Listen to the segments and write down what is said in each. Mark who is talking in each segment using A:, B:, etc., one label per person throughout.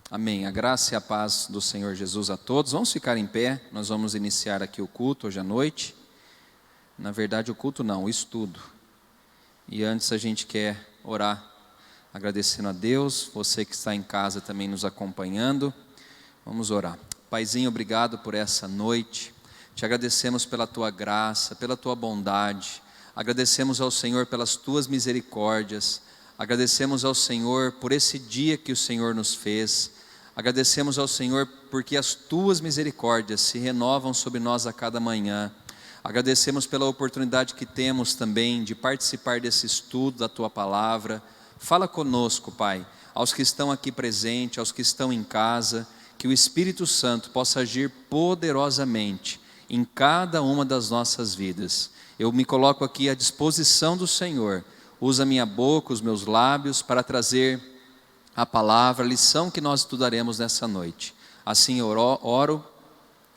A: Amém. A graça e a paz do Senhor Jesus a todos. Vamos ficar em pé, nós vamos iniciar aqui o culto hoje à noite. Na verdade, o culto não, o estudo. E antes a gente quer orar, agradecendo a Deus, você que está em casa também nos acompanhando. Vamos orar. Paizinho, obrigado por essa noite. Te agradecemos pela Tua graça, pela Tua bondade. Agradecemos ao Senhor pelas Tuas misericórdias. Agradecemos ao Senhor por esse dia que o Senhor nos fez. Agradecemos ao Senhor porque as Tuas misericórdias se renovam sobre nós a cada manhã. Agradecemos pela oportunidade que temos também de participar desse estudo da Tua Palavra. Fala conosco, Pai, aos que estão aqui presentes, aos que estão em casa, que o Espírito Santo possa agir poderosamente em cada uma das nossas vidas. Eu me coloco aqui à disposição do Senhor. Usa minha boca, os meus lábios para trazer a palavra, a lição que nós estudaremos nessa noite. Assim eu oro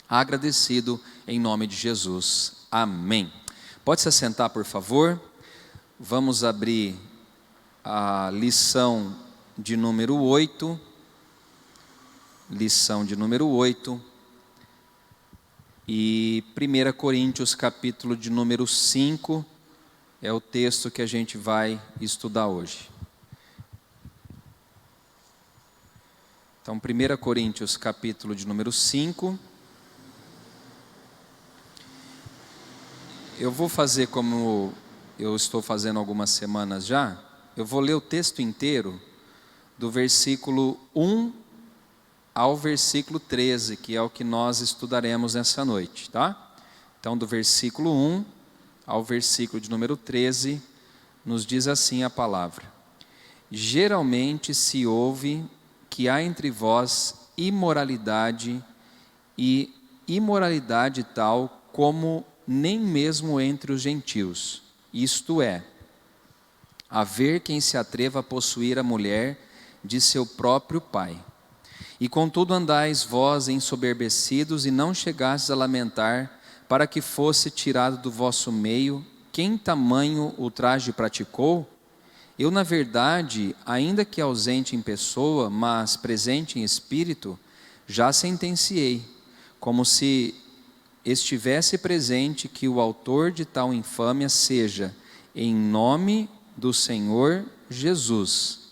A: agradecido em nome de Jesus. Amém. Pode se assentar, por favor. Vamos abrir a lição de número 8. Lição de número 8. E 1 Coríntios capítulo de número 5. É o texto que a gente vai estudar hoje. Então, 1 Coríntios, capítulo de número 5. Eu vou fazer como eu estou fazendo algumas semanas já. Eu vou ler o texto inteiro, do versículo 1 ao versículo 13, que é o que nós estudaremos nessa noite, tá? Então, do versículo 1 ao versículo de número 13, nos diz assim a palavra: geralmente se ouve que há entre vós imoralidade, e imoralidade tal como nem mesmo entre os gentios, isto é, haver quem se atreva a possuir a mulher de seu próprio pai. E contudo andais vós ensoberbecidos, e não chegastes a lamentar, para que fosse tirado do vosso meio quem tamanho ultraje praticou? Eu, na verdade, ainda que ausente em pessoa, mas presente em espírito, já sentenciei, como se estivesse presente, que o autor de tal infâmia seja, em nome do Senhor Jesus,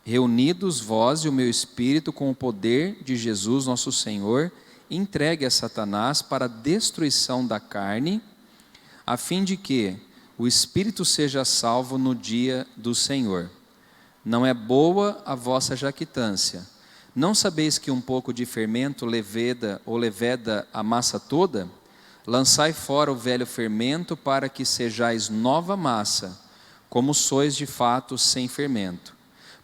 A: reunidos vós e o meu espírito com o poder de Jesus nosso Senhor, entregue a Satanás para a destruição da carne, a fim de que o espírito seja salvo no dia do Senhor. Não é boa a vossa jactância. Não sabeis que um pouco de fermento leveda a massa toda? Lançai fora o velho fermento, para que sejais nova massa, como sois de fato sem fermento.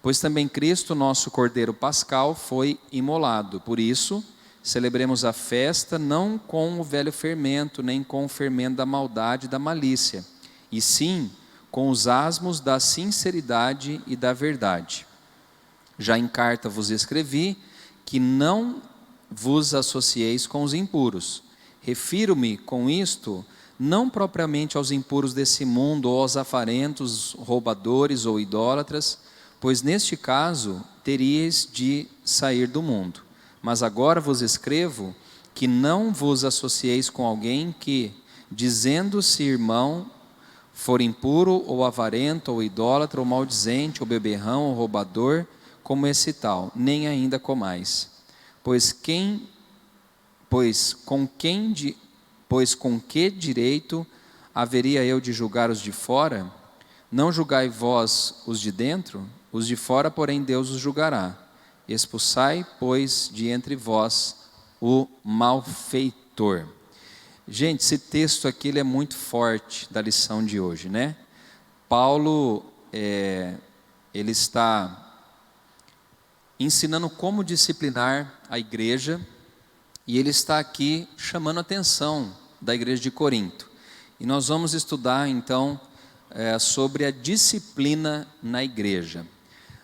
A: Pois também Cristo, nosso Cordeiro Pascal, foi imolado. Por isso, celebremos a festa não com o velho fermento, nem com o fermento da maldade e da malícia, e sim com os asmos da sinceridade e da verdade. Já em carta vos escrevi que não vos associeis com os impuros. Refiro-me com isto não propriamente aos impuros desse mundo, ou aos avarentos, roubadores ou idólatras, pois neste caso teríeis de sair do mundo. Mas agora vos escrevo que não vos associeis com alguém que, dizendo-se irmão, for impuro, ou avarento, ou idólatra, ou maldizente, ou beberrão, ou roubador, como esse tal, nem ainda comais. Pois com que direito haveria eu de julgar os de fora? Não julgai vós os de dentro? Os de fora, porém, Deus os julgará. Expulsai, pois, de entre vós o malfeitor. Gente, esse texto aqui ele é muito forte da lição de hoje, né? Paulo, ele está ensinando como disciplinar a igreja, e ele está aqui chamando a atenção da igreja de Corinto. E nós vamos estudar, então, sobre a disciplina na igreja.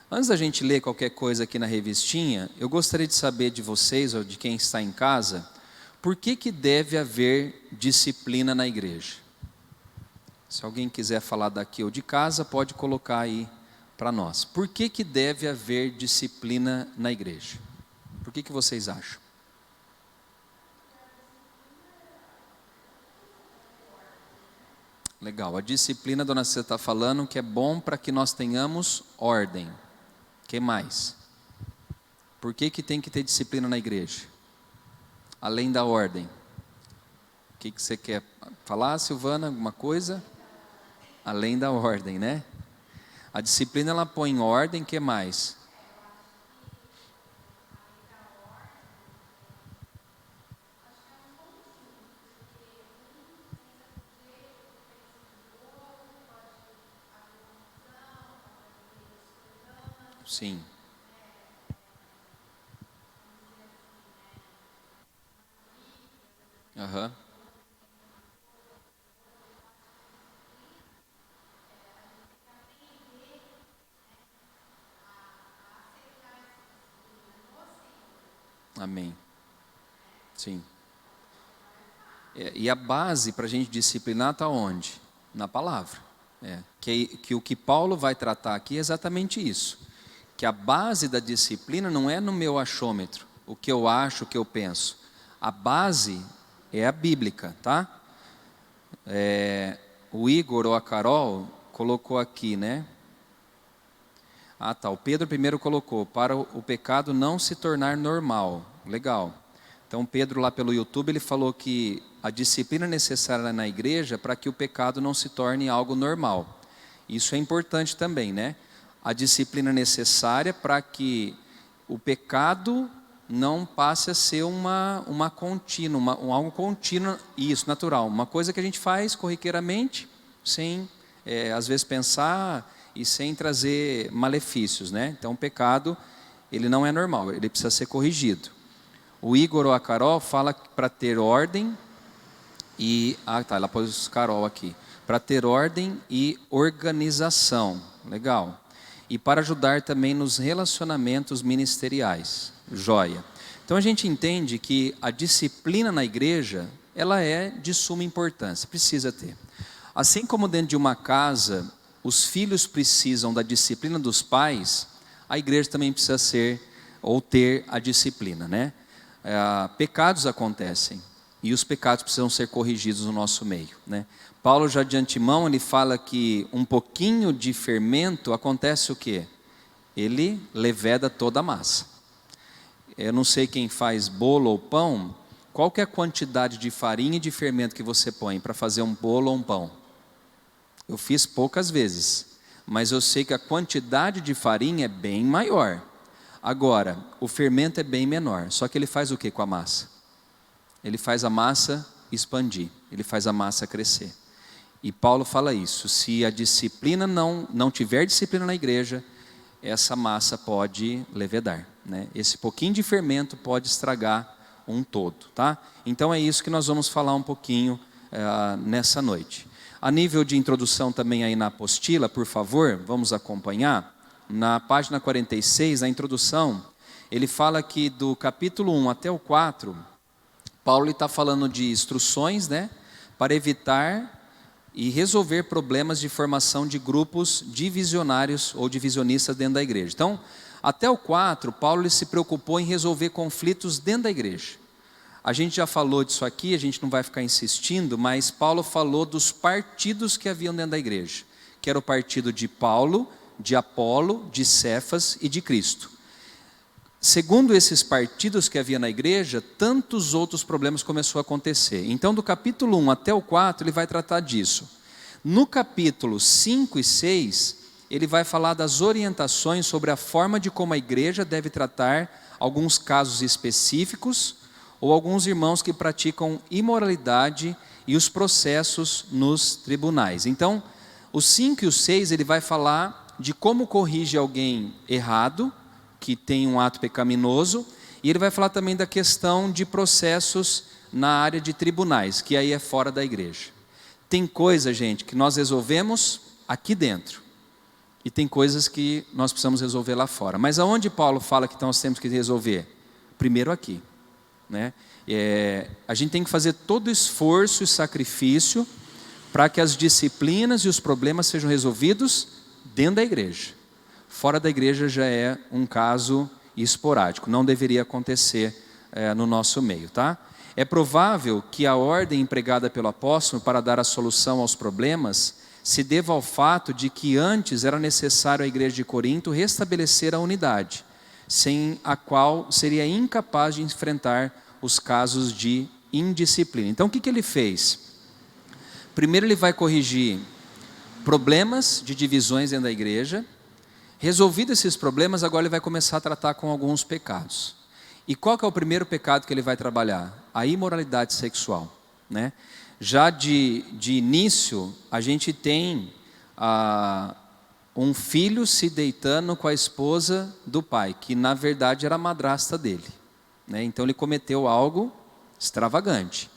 A: Antes da gente ler qualquer coisa aqui na revistinha, eu gostaria de saber de vocês, ou de quem está em casa, por que deve haver disciplina na igreja? Se alguém quiser falar daqui ou de casa, pode colocar aí para nós. Por que deve haver disciplina na igreja? Por que vocês acham? Legal, a disciplina, dona Cida está falando que é bom para que nós tenhamos ordem. O que mais? Por que tem que ter disciplina na igreja? Além da ordem. O que você quer falar, Silvana? Alguma coisa? Além da ordem, né? A disciplina ela põe em ordem, o que mais? Sim. Aham. Amém. Sim. E a base para a gente disciplinar está onde? Na palavra. Que o que Paulo vai tratar aqui é exatamente isso. Que a base da disciplina não é no meu achômetro, o que eu acho, o que eu penso. A base é a bíblica, tá? O Igor ou a Carol colocou aqui, né? Ah, tá. O Pedro primeiro colocou, para o pecado não se tornar normal. Legal. Então, Pedro lá pelo YouTube, ele falou que a disciplina necessária na igreja para que o pecado não se torne algo normal. Isso é importante também, né? A disciplina necessária para que o pecado não passe a ser uma contínua, algo contínuo, isso, natural. Uma coisa que a gente faz corriqueiramente, sem, às vezes, pensar e sem trazer malefícios, né? Então, o pecado, ele não é normal, ele precisa ser corrigido. O Igor ou a Carol fala para ter ordem e... Ah, tá, ela pôs Carol aqui. Para ter ordem e organização. Legal. E para ajudar também nos relacionamentos ministeriais. Joia. Então a gente entende que a disciplina na igreja, ela é de suma importância, precisa ter. Assim como dentro de uma casa, os filhos precisam da disciplina dos pais, a igreja também precisa ser ou ter a disciplina, né? Pecados acontecem e os pecados precisam ser corrigidos no nosso meio, né? Paulo já de antemão ele fala que um pouquinho de fermento acontece o quê? Ele leveda toda a massa. Eu não sei quem faz bolo ou pão, qual que é a quantidade de farinha e de fermento que você põe para fazer um bolo ou um pão? Eu fiz poucas vezes, mas eu sei que a quantidade de farinha é bem maior. Agora, o fermento é bem menor, só que ele faz o que com a massa? Ele faz a massa expandir, ele faz a massa crescer. E Paulo fala isso, se a disciplina não tiver disciplina na igreja, essa massa pode levedar, né? Esse pouquinho de fermento pode estragar um todo, tá? Então é isso que nós vamos falar um pouquinho nessa noite. A nível de introdução também aí na apostila, por favor, vamos acompanhar. Na página 46, na introdução, ele fala que do capítulo 1 até o 4, Paulo está falando de instruções, né, para evitar e resolver problemas de formação de grupos divisionários ou divisionistas dentro da igreja. Então, até o 4, Paulo ele se preocupou em resolver conflitos dentro da igreja. A gente já falou disso aqui, a gente não vai ficar insistindo, mas Paulo falou dos partidos que haviam dentro da igreja, que era o partido de Paulo, de Apolo, de Cefas e de Cristo. Segundo esses partidos que havia na igreja, tantos outros problemas começaram a acontecer. Então, do capítulo 1 até o 4, ele vai tratar disso. No capítulo 5 e 6, ele vai falar das orientações sobre a forma de como a igreja deve tratar alguns casos específicos ou alguns irmãos que praticam imoralidade e os processos nos tribunais. Então, os 5 e o 6, ele vai falar de como corrige alguém errado, que tem um ato pecaminoso, e ele vai falar também da questão de processos na área de tribunais, que aí é fora da igreja. Tem coisa, gente, que nós resolvemos aqui dentro, e tem coisas que nós precisamos resolver lá fora. Mas aonde Paulo fala que nós temos que resolver? Primeiro aqui, né? A gente tem que fazer todo o esforço e sacrifício para que as disciplinas e os problemas sejam resolvidos dentro da igreja. Fora da igreja já é um caso e esporádico. Não deveria acontecer no nosso meio, tá? É provável que a ordem empregada pelo apóstolo para dar a solução aos problemas se deva ao fato de que antes era necessário à igreja de Corinto restabelecer a unidade, sem a qual seria incapaz de enfrentar os casos de indisciplina. Então o que ele fez? Primeiro ele vai corrigir problemas de divisões dentro da igreja. Resolvidos esses problemas, agora ele vai começar a tratar com alguns pecados. E qual que é o primeiro pecado que ele vai trabalhar? A imoralidade sexual, né? Já de início, a gente tem um filho se deitando com a esposa do pai, que na verdade era a madrasta dele, né? Então ele cometeu algo extravagante.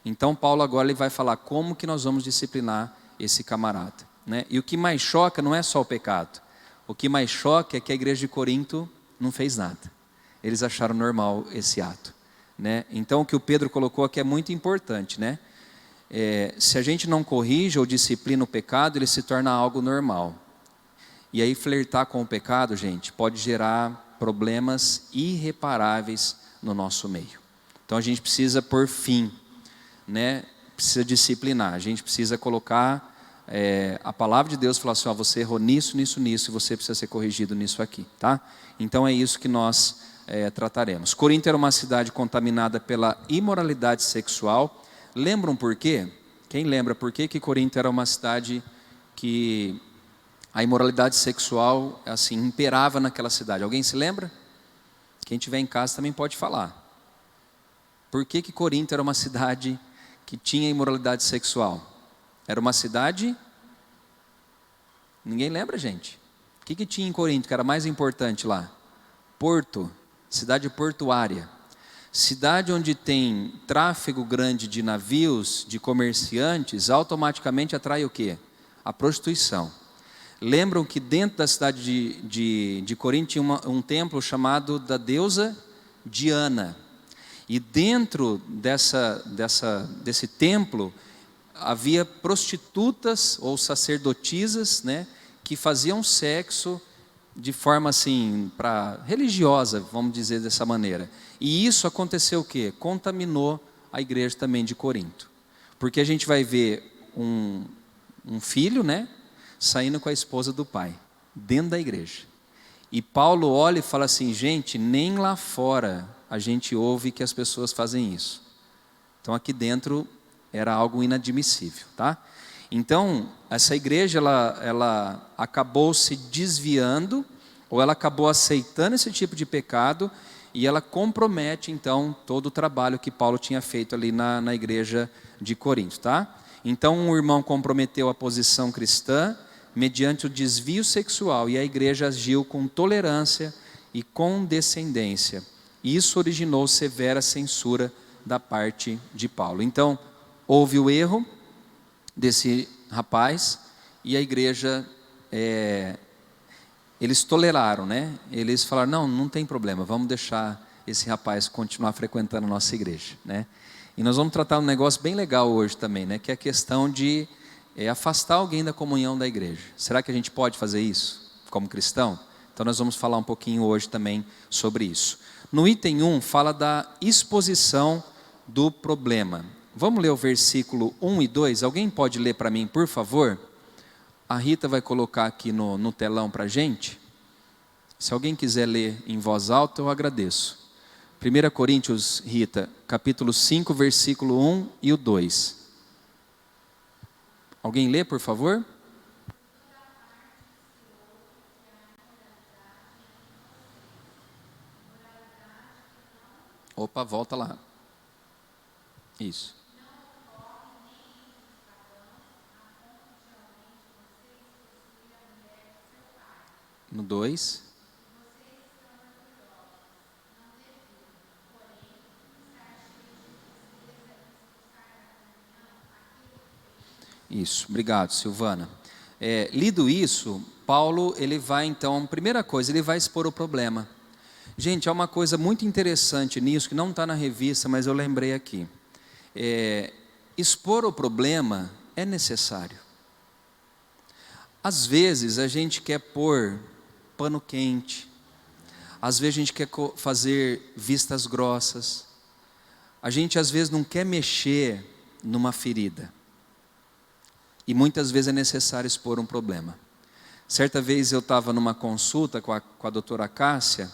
A: Então Paulo agora ele vai falar como que nós vamos disciplinar esse camarada, né? E o que mais choca não é só o pecado. O que mais choca é que a igreja de Corinto não fez nada. Eles acharam normal esse ato, né? Então o que o Pedro colocou aqui é muito importante, né? Se a gente não corrige ou disciplina o pecado, ele se torna algo normal. E aí flertar com o pecado, gente, pode gerar problemas irreparáveis no nosso meio. Então a gente precisa pôr fim, né? Precisa disciplinar, a gente precisa colocar a palavra de Deus, falar assim, você errou nisso, nisso, nisso, e você precisa ser corrigido nisso aqui, tá? Então é isso que nós trataremos. Corinto era uma cidade contaminada pela imoralidade sexual. Lembram por quê? Quem lembra por quê que Corinto era uma cidade que a imoralidade sexual assim imperava naquela cidade? Alguém se lembra? Quem estiver em casa também pode falar. Por que que Corinto era uma cidade que tinha imoralidade sexual? Era uma cidade... Ninguém lembra, gente? O que tinha em Corinto que era mais importante lá? Porto, cidade portuária. Cidade onde tem tráfego grande de navios, de comerciantes, automaticamente atrai o quê? A prostituição. Lembram que dentro da cidade de Corinto tinha um templo chamado da deusa Diana. E dentro desse templo havia prostitutas ou sacerdotisas, né, que faziam sexo de forma assim, religiosa, vamos dizer dessa maneira. E isso aconteceu o quê? Contaminou a igreja também de Corinto. Porque a gente vai ver um filho, né, saindo com a esposa do pai, dentro da igreja. E Paulo olha e fala assim, gente, nem lá fora a gente ouve que as pessoas fazem isso. Então aqui dentro era algo inadmissível, tá? Então, essa igreja, ela acabou se desviando, ou ela acabou aceitando esse tipo de pecado, e ela compromete, então, todo o trabalho que Paulo tinha feito ali na igreja de Corinto, tá? Então, um irmão comprometeu a posição cristã, mediante o desvio sexual, e a igreja agiu com tolerância e condescendência. Isso originou severa censura da parte de Paulo. Então, houve o erro desse rapaz, e a igreja, eles toleraram, né? Eles falaram, não tem problema, vamos deixar esse rapaz continuar frequentando a nossa igreja, né? E nós vamos tratar um negócio bem legal hoje também, né? Que é a questão de afastar alguém da comunhão da igreja. Será que a gente pode fazer isso como cristão? Então nós vamos falar um pouquinho hoje também sobre isso. No item 1 fala da exposição do problema. Vamos ler o versículo 1 e 2? Alguém pode ler para mim, por favor? A Rita vai colocar aqui no telão para a gente. Se alguém quiser ler em voz alta, eu agradeço. 1 Coríntios, Rita, capítulo 5, versículo 1 e o 2. Alguém lê, por favor? Opa, volta lá. Isso. No 2. Isso, obrigado, Silvana. Lido isso, Paulo, ele vai então, primeira coisa, ele vai expor o problema. Gente, há uma coisa muito interessante nisso, que não está na revista, mas eu lembrei aqui. Expor o problema é necessário. Às vezes a gente quer pôr pano quente, Às vezes a gente quer fazer vistas grossas. A gente às vezes não quer mexer numa ferida. E muitas vezes é necessário expor um problema. Certa vez eu estava numa consulta com a doutora Cássia,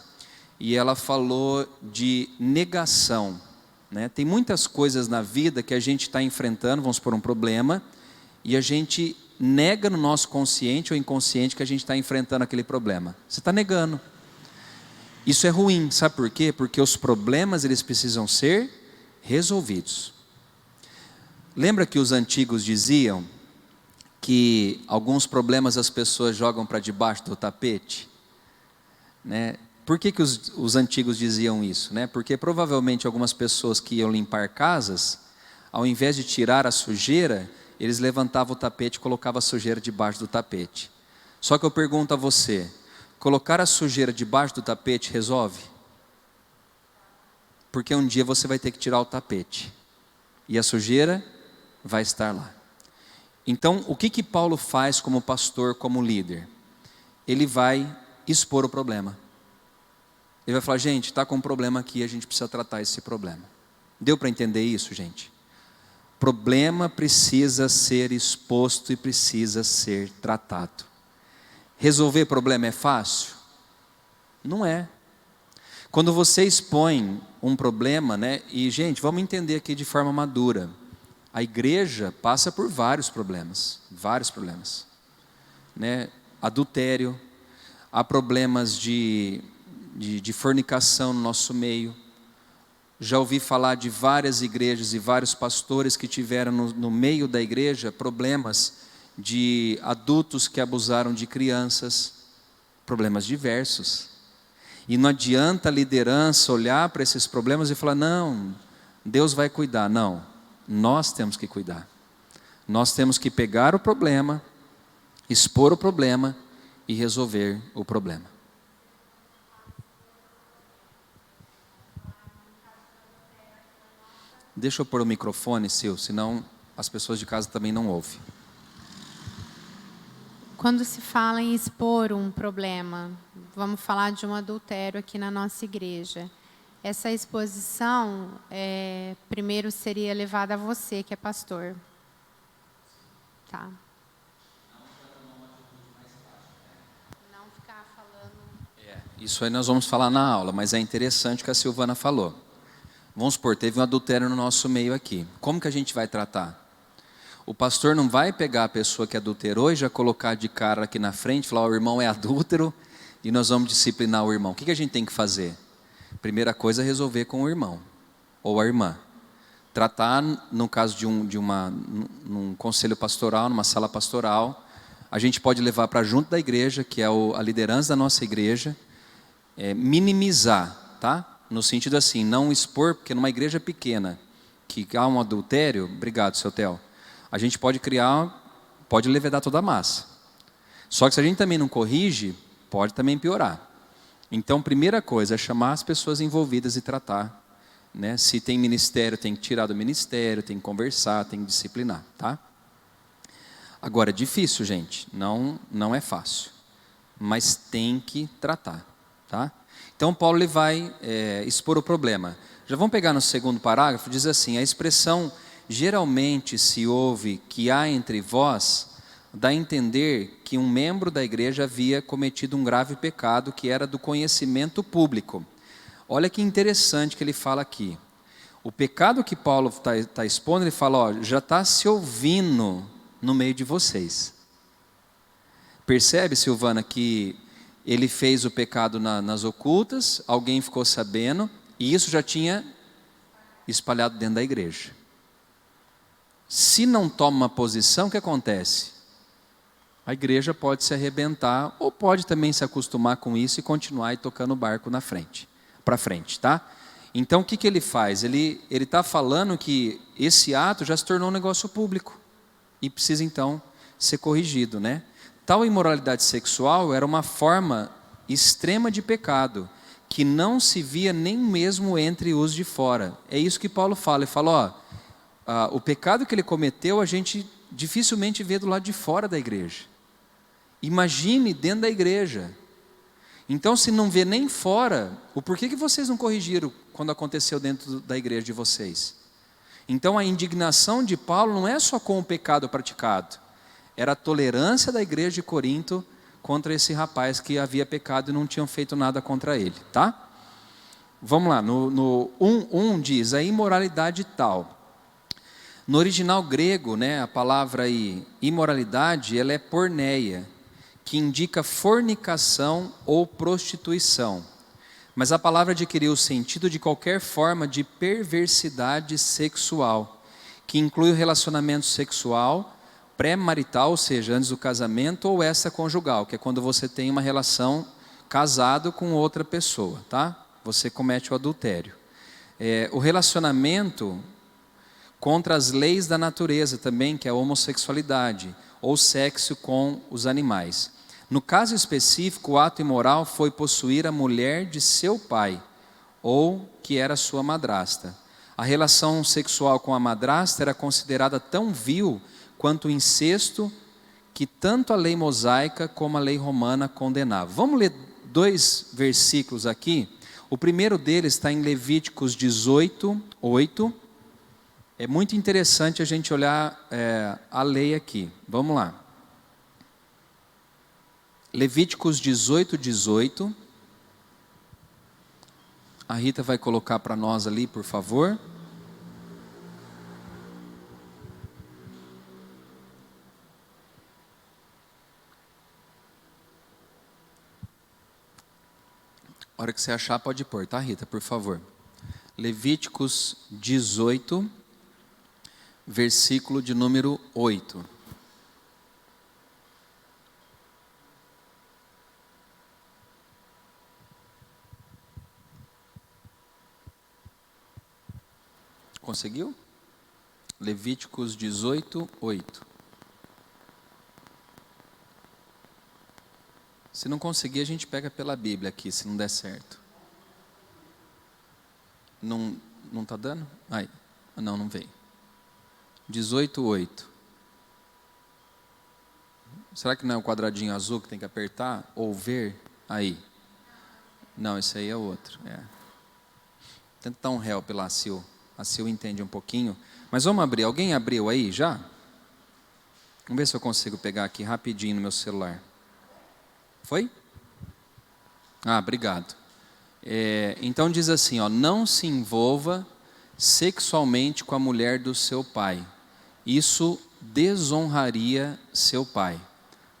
A: e ela falou de negação, né? Tem muitas coisas na vida que a gente está enfrentando, vamos supor um problema, e a gente nega no nosso consciente ou inconsciente que a gente está enfrentando aquele problema. Você está negando. Isso é ruim, sabe por quê? Porque os problemas eles precisam ser resolvidos. Lembra que os antigos diziam que alguns problemas as pessoas jogam para debaixo do tapete? Né? Por que os antigos diziam isso? Né? Porque provavelmente algumas pessoas que iam limpar casas, ao invés de tirar a sujeira, eles levantavam o tapete e colocavam a sujeira debaixo do tapete. Só que eu pergunto a você, colocar a sujeira debaixo do tapete resolve? Porque um dia você vai ter que tirar o tapete, e a sujeira vai estar lá. Então, o que Paulo faz como pastor, como líder? Ele vai expor o problema. Ele vai falar, gente, está com um problema aqui, a gente precisa tratar esse problema. Deu para entender isso, gente? Problema precisa ser exposto e precisa ser tratado. Resolver problema é fácil? Não é. Quando você expõe um problema, né? E, gente, vamos entender aqui de forma madura. A igreja passa por vários problemas, né? Adultério, há problemas de fornicação no nosso meio. Já ouvi falar de várias igrejas e vários pastores que tiveram no meio da igreja problemas de adultos que abusaram de crianças, problemas diversos. E não adianta a liderança olhar para esses problemas e falar, não, Deus vai cuidar. Não, nós temos que cuidar. Nós temos que pegar o problema, expor o problema e resolver o problema. Deixa eu pôr o microfone, Sil, senão as pessoas de casa também não ouvem.
B: Quando se fala em expor um problema, vamos falar de um adultério aqui na nossa igreja. Essa exposição, primeiro seria levada a você, que é pastor. Tá. Não ficar falando...
A: Isso aí nós vamos falar na aula, mas é interessante o que a Silvana falou. Vamos supor, teve um adultério no nosso meio aqui. Como que a gente vai tratar? O pastor não vai pegar a pessoa que adulterou e já colocar de cara aqui na frente, falar, o irmão é adúltero e nós vamos disciplinar o irmão. O que a gente tem que fazer? Primeira coisa é resolver com o irmão ou a irmã. Tratar, no caso num conselho pastoral, numa sala pastoral, a gente pode levar para junto da igreja, que é a liderança da nossa igreja, minimizar, tá? No sentido assim, não expor, porque numa igreja pequena, que há um adultério, obrigado, seu Theo, a gente pode levedar toda a massa. Só que se a gente também não corrige, pode também piorar. Então, primeira coisa é chamar as pessoas envolvidas e tratar, né? Se tem ministério, tem que tirar do ministério, tem que conversar, tem que disciplinar, tá? Agora, é difícil, gente, não é fácil, mas tem que tratar, tá? Então, Paulo ele vai expor o problema. Já vamos pegar no segundo parágrafo, diz assim, a expressão geralmente se ouve que há entre vós, dá a entender que um membro da igreja havia cometido um grave pecado que era do conhecimento público. Olha que interessante que ele fala aqui. O pecado que Paulo está expondo, ele fala, já está se ouvindo no meio de vocês. Percebe, Silvana, que ele fez o pecado nas ocultas, alguém ficou sabendo, e isso já tinha espalhado dentro da igreja. Se não toma uma posição, o que acontece? A igreja pode se arrebentar, ou pode também se acostumar com isso e continuar aí tocando o barco para frente, tá? Então o que ele faz? Ele está falando que esse ato já se tornou um negócio público, e precisa então ser corrigido, né? Tal imoralidade sexual era uma forma extrema de pecado, que não se via nem mesmo entre os de fora. É isso que Paulo fala, ele fala, o pecado que ele cometeu, a gente dificilmente vê do lado de fora da igreja. Imagine dentro da igreja. Então, se não vê nem fora, o porquê que vocês não corrigiram quando aconteceu dentro da igreja de vocês? Então, a indignação de Paulo não é só com o pecado praticado, era a tolerância da igreja de Corinto contra esse rapaz que havia pecado e não tinham feito nada contra ele, tá? Vamos lá, no 1:1 diz, a imoralidade tal. No original grego, né, a palavra aí, imoralidade, ela é porneia, que indica fornicação ou prostituição. Mas a palavra adquiriu o sentido de qualquer forma de perversidade sexual, que inclui o relacionamento sexual pré-marital, ou seja, antes do casamento, ou extraconjugal, que é quando você tem uma relação casado com outra pessoa, tá? Você comete o adultério. O relacionamento contra as leis da natureza também, que é a homossexualidade, ou sexo com os animais. No caso específico, o ato imoral foi possuir a mulher de seu pai, ou que era sua madrasta. A relação sexual com a madrasta era considerada tão vil quanto o incesto, que tanto a lei mosaica como a lei romana condenavam. Vamos ler 2 versículos aqui. O primeiro deles está em Levíticos 18:8. É muito interessante a gente olhar a lei aqui. Vamos lá. Levíticos 18:18. A Rita vai colocar para nós ali, por favor. A hora que você achar, pode pôr, tá, Rita, por favor. Levíticos 18, versículo de número 8. Conseguiu? Levíticos 18, 8. Se não conseguir, a gente pega pela Bíblia aqui, se não der certo. Não está dando? Aí, não veio. 18:8. Será que não é o quadradinho azul que tem que apertar? Ou ver? Aí. Não, esse aí é outro. Tenta dar um help lá, Sil. A Sil entende um pouquinho. Mas vamos abrir. Alguém abriu aí já? Vamos ver se eu consigo pegar aqui rapidinho no meu celular. Foi? Obrigado. Então diz assim, não se envolva sexualmente com a mulher do seu pai. Isso desonraria seu pai.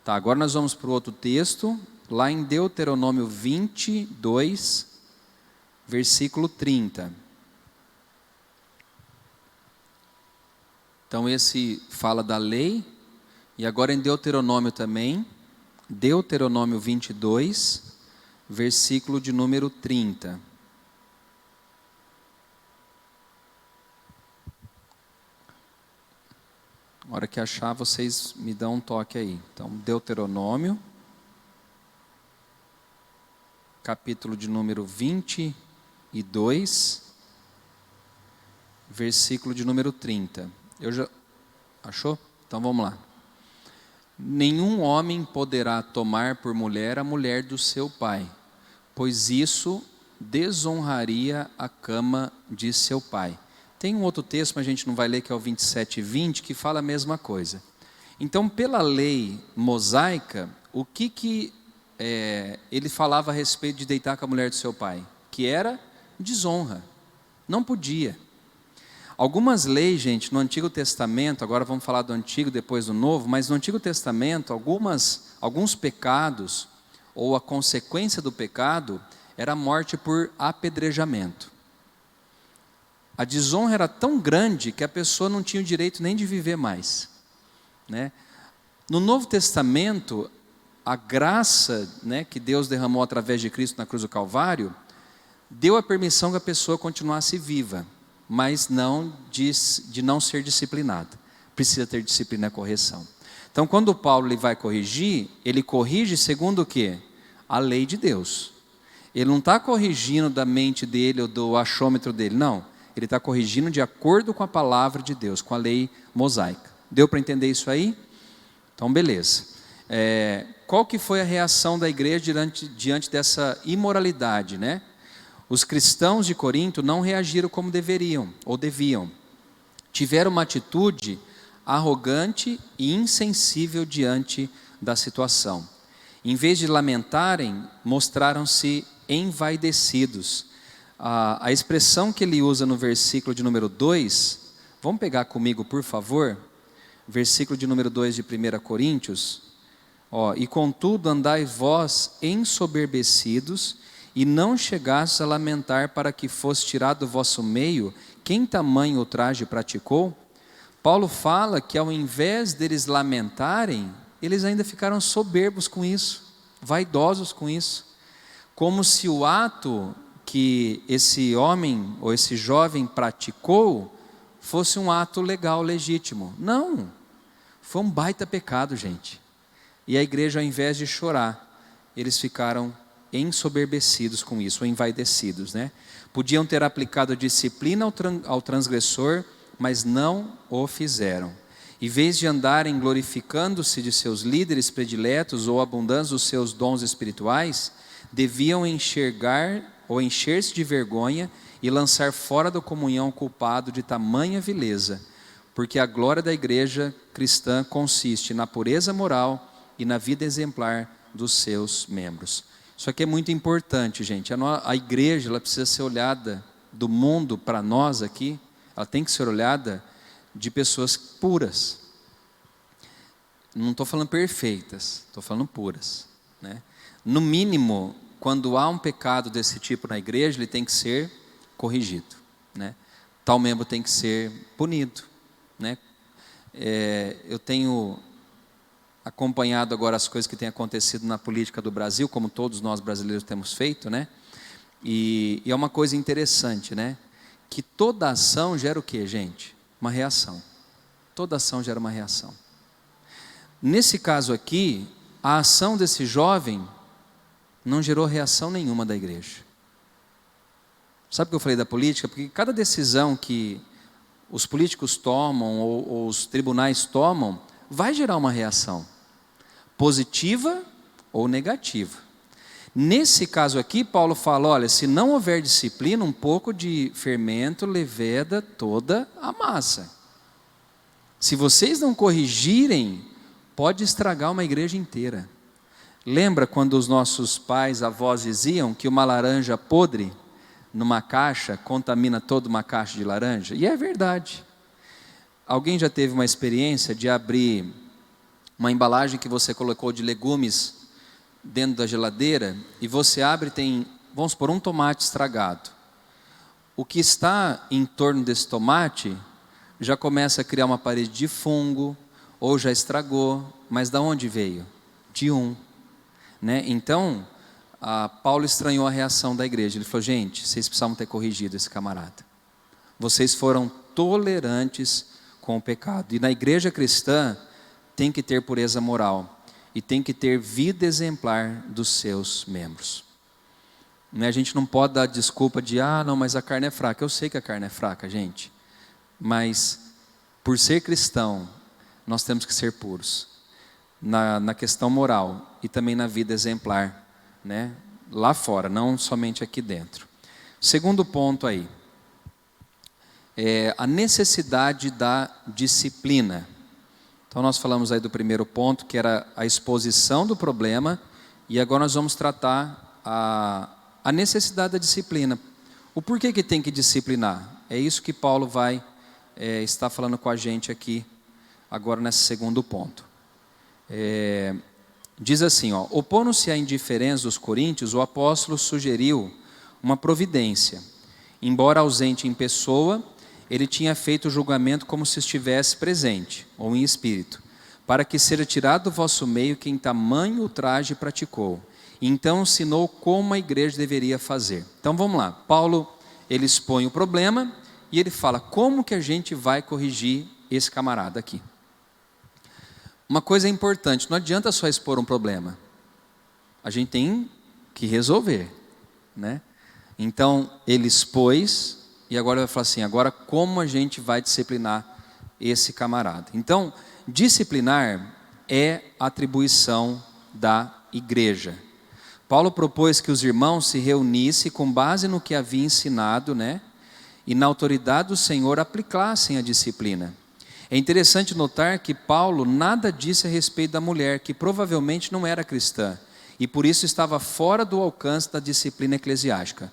A: Tá, agora nós vamos para o outro texto, lá em Deuteronômio 22, versículo 30. Então esse fala da lei, e agora em Deuteronômio também, Deuteronômio 22, versículo de número 30. Na hora que achar, vocês me dão um toque aí. Então, Deuteronômio, capítulo de número 22, versículo de número 30. Achou? Então vamos lá. Nenhum homem poderá tomar por mulher a mulher do seu pai, pois isso desonraria a cama de seu pai. Tem um outro texto, mas a gente não vai ler, que é o 27:20, que fala a mesma coisa. Então, pela lei mosaica, o que ele falava a respeito de deitar com a mulher do seu pai? Que era desonra, não podia. Algumas leis, gente, no Antigo Testamento, agora vamos falar do Antigo, depois do Novo, mas no Antigo Testamento, alguns pecados, ou a consequência do pecado, era a morte por apedrejamento. A desonra era tão grande que a pessoa não tinha o direito nem de viver mais, né? No Novo Testamento, a graça, né, que Deus derramou através de Cristo na cruz do Calvário, deu a permissão que a pessoa continuasse viva, mas não de não ser disciplinada. Precisa ter disciplina e correção. Então, quando Paulo ele vai corrigir, ele corrige segundo o quê? A lei de Deus. Ele não está corrigindo da mente dele ou do achômetro dele, não. Ele está corrigindo de acordo com a palavra de Deus, com a lei mosaica. Deu para entender isso aí? Então, beleza. Qual que foi a reação da igreja diante dessa imoralidade, né? Os cristãos de Corinto não reagiram como deveriam ou deviam. Tiveram uma atitude arrogante e insensível diante da situação. Em vez de lamentarem, mostraram-se envaidecidos. A expressão que ele usa no versículo de número 2, vamos pegar comigo, por favor, versículo de número 2 de 1 Coríntios. E contudo andai vós ensoberbecidos, e não chegastes a lamentar para que fosse tirado do vosso meio quem tamanho ultraje praticou. Paulo fala que ao invés deles lamentarem, eles ainda ficaram soberbos com isso, vaidosos com isso, como se o ato que esse homem ou esse jovem praticou fosse um ato legal, legítimo. Não, foi um baita pecado, gente. E a igreja, ao invés de chorar, eles ficaram ensoberbecidos com isso, ou envaidecidos, né? Podiam ter aplicado disciplina ao transgressor, mas não o fizeram. Em vez de andarem glorificando-se de seus líderes prediletos ou abundância dos seus dons espirituais, deviam encher-se de vergonha e lançar fora da comunhão o culpado de tamanha vileza, porque a glória da igreja cristã consiste na pureza moral e na vida exemplar dos seus membros. Isso aqui é muito importante, gente. A igreja, ela precisa ser olhada do mundo para nós aqui, ela tem que ser olhada de pessoas puras. Não estou falando perfeitas, estou falando puras, né? No mínimo, quando há um pecado desse tipo na igreja, ele tem que ser corrigido, né? Tal membro tem que ser punido, né? Eu tenho acompanhado agora as coisas que têm acontecido na política do Brasil, como todos nós brasileiros temos feito, né? E é uma coisa interessante, né? Que toda ação gera o quê, gente? Uma reação. Toda ação gera uma reação. Nesse caso aqui, a ação desse jovem não gerou reação nenhuma da igreja. Sabe o que eu falei da política? Porque cada decisão que os políticos tomam ou os tribunais tomam vai gerar uma reação, positiva ou negativa. Nesse caso aqui, Paulo fala, olha, se não houver disciplina, um pouco de fermento leveda toda a massa. Se vocês não corrigirem, pode estragar uma igreja inteira. Lembra quando os nossos pais, avós diziam que uma laranja podre numa caixa contamina toda uma caixa de laranja? E é verdade. Alguém já teve uma experiência de abrir uma embalagem que você colocou de legumes dentro da geladeira e você abre e tem, vamos supor, um tomate estragado. O que está em torno desse tomate já começa a criar uma parede de fungo ou já estragou, mas da onde veio? De um. Né? Então, Paulo estranhou a reação da igreja. Ele falou, gente, vocês precisavam ter corrigido esse camarada. Vocês foram tolerantes com o pecado. E na igreja cristã tem que ter pureza moral e tem que ter vida exemplar dos seus membros. A gente não pode dar desculpa de, não, mas a carne é fraca. Eu sei que a carne é fraca, gente. Mas, por ser cristão, nós temos que ser puros. Na questão moral e também na vida exemplar, né? Lá fora, não somente aqui dentro. Segundo ponto aí, a necessidade da disciplina. Então nós falamos aí do primeiro ponto, que era a exposição do problema, e agora nós vamos tratar a necessidade da disciplina. O porquê que tem que disciplinar? É isso que Paulo vai estar falando com a gente aqui, agora nesse segundo ponto. Diz assim, opondo-se à indiferença dos coríntios, o apóstolo sugeriu uma providência. Embora ausente em pessoa, ele tinha feito o julgamento como se estivesse presente, ou em espírito, para que seja tirado do vosso meio quem tamanho ultraje praticou. Então ensinou como a igreja deveria fazer. Então vamos lá, Paulo, ele expõe o problema e ele fala como que a gente vai corrigir esse camarada aqui. Uma coisa importante, não adianta só expor um problema, a gente tem que resolver, né? Então ele expôs e agora vai falar assim, agora como a gente vai disciplinar esse camarada? Então, disciplinar é atribuição da igreja. Paulo propôs que os irmãos se reunissem com base no que havia ensinado, né? E na autoridade do Senhor aplicassem a disciplina. É interessante notar que Paulo nada disse a respeito da mulher, que provavelmente não era cristã, e por isso estava fora do alcance da disciplina eclesiástica.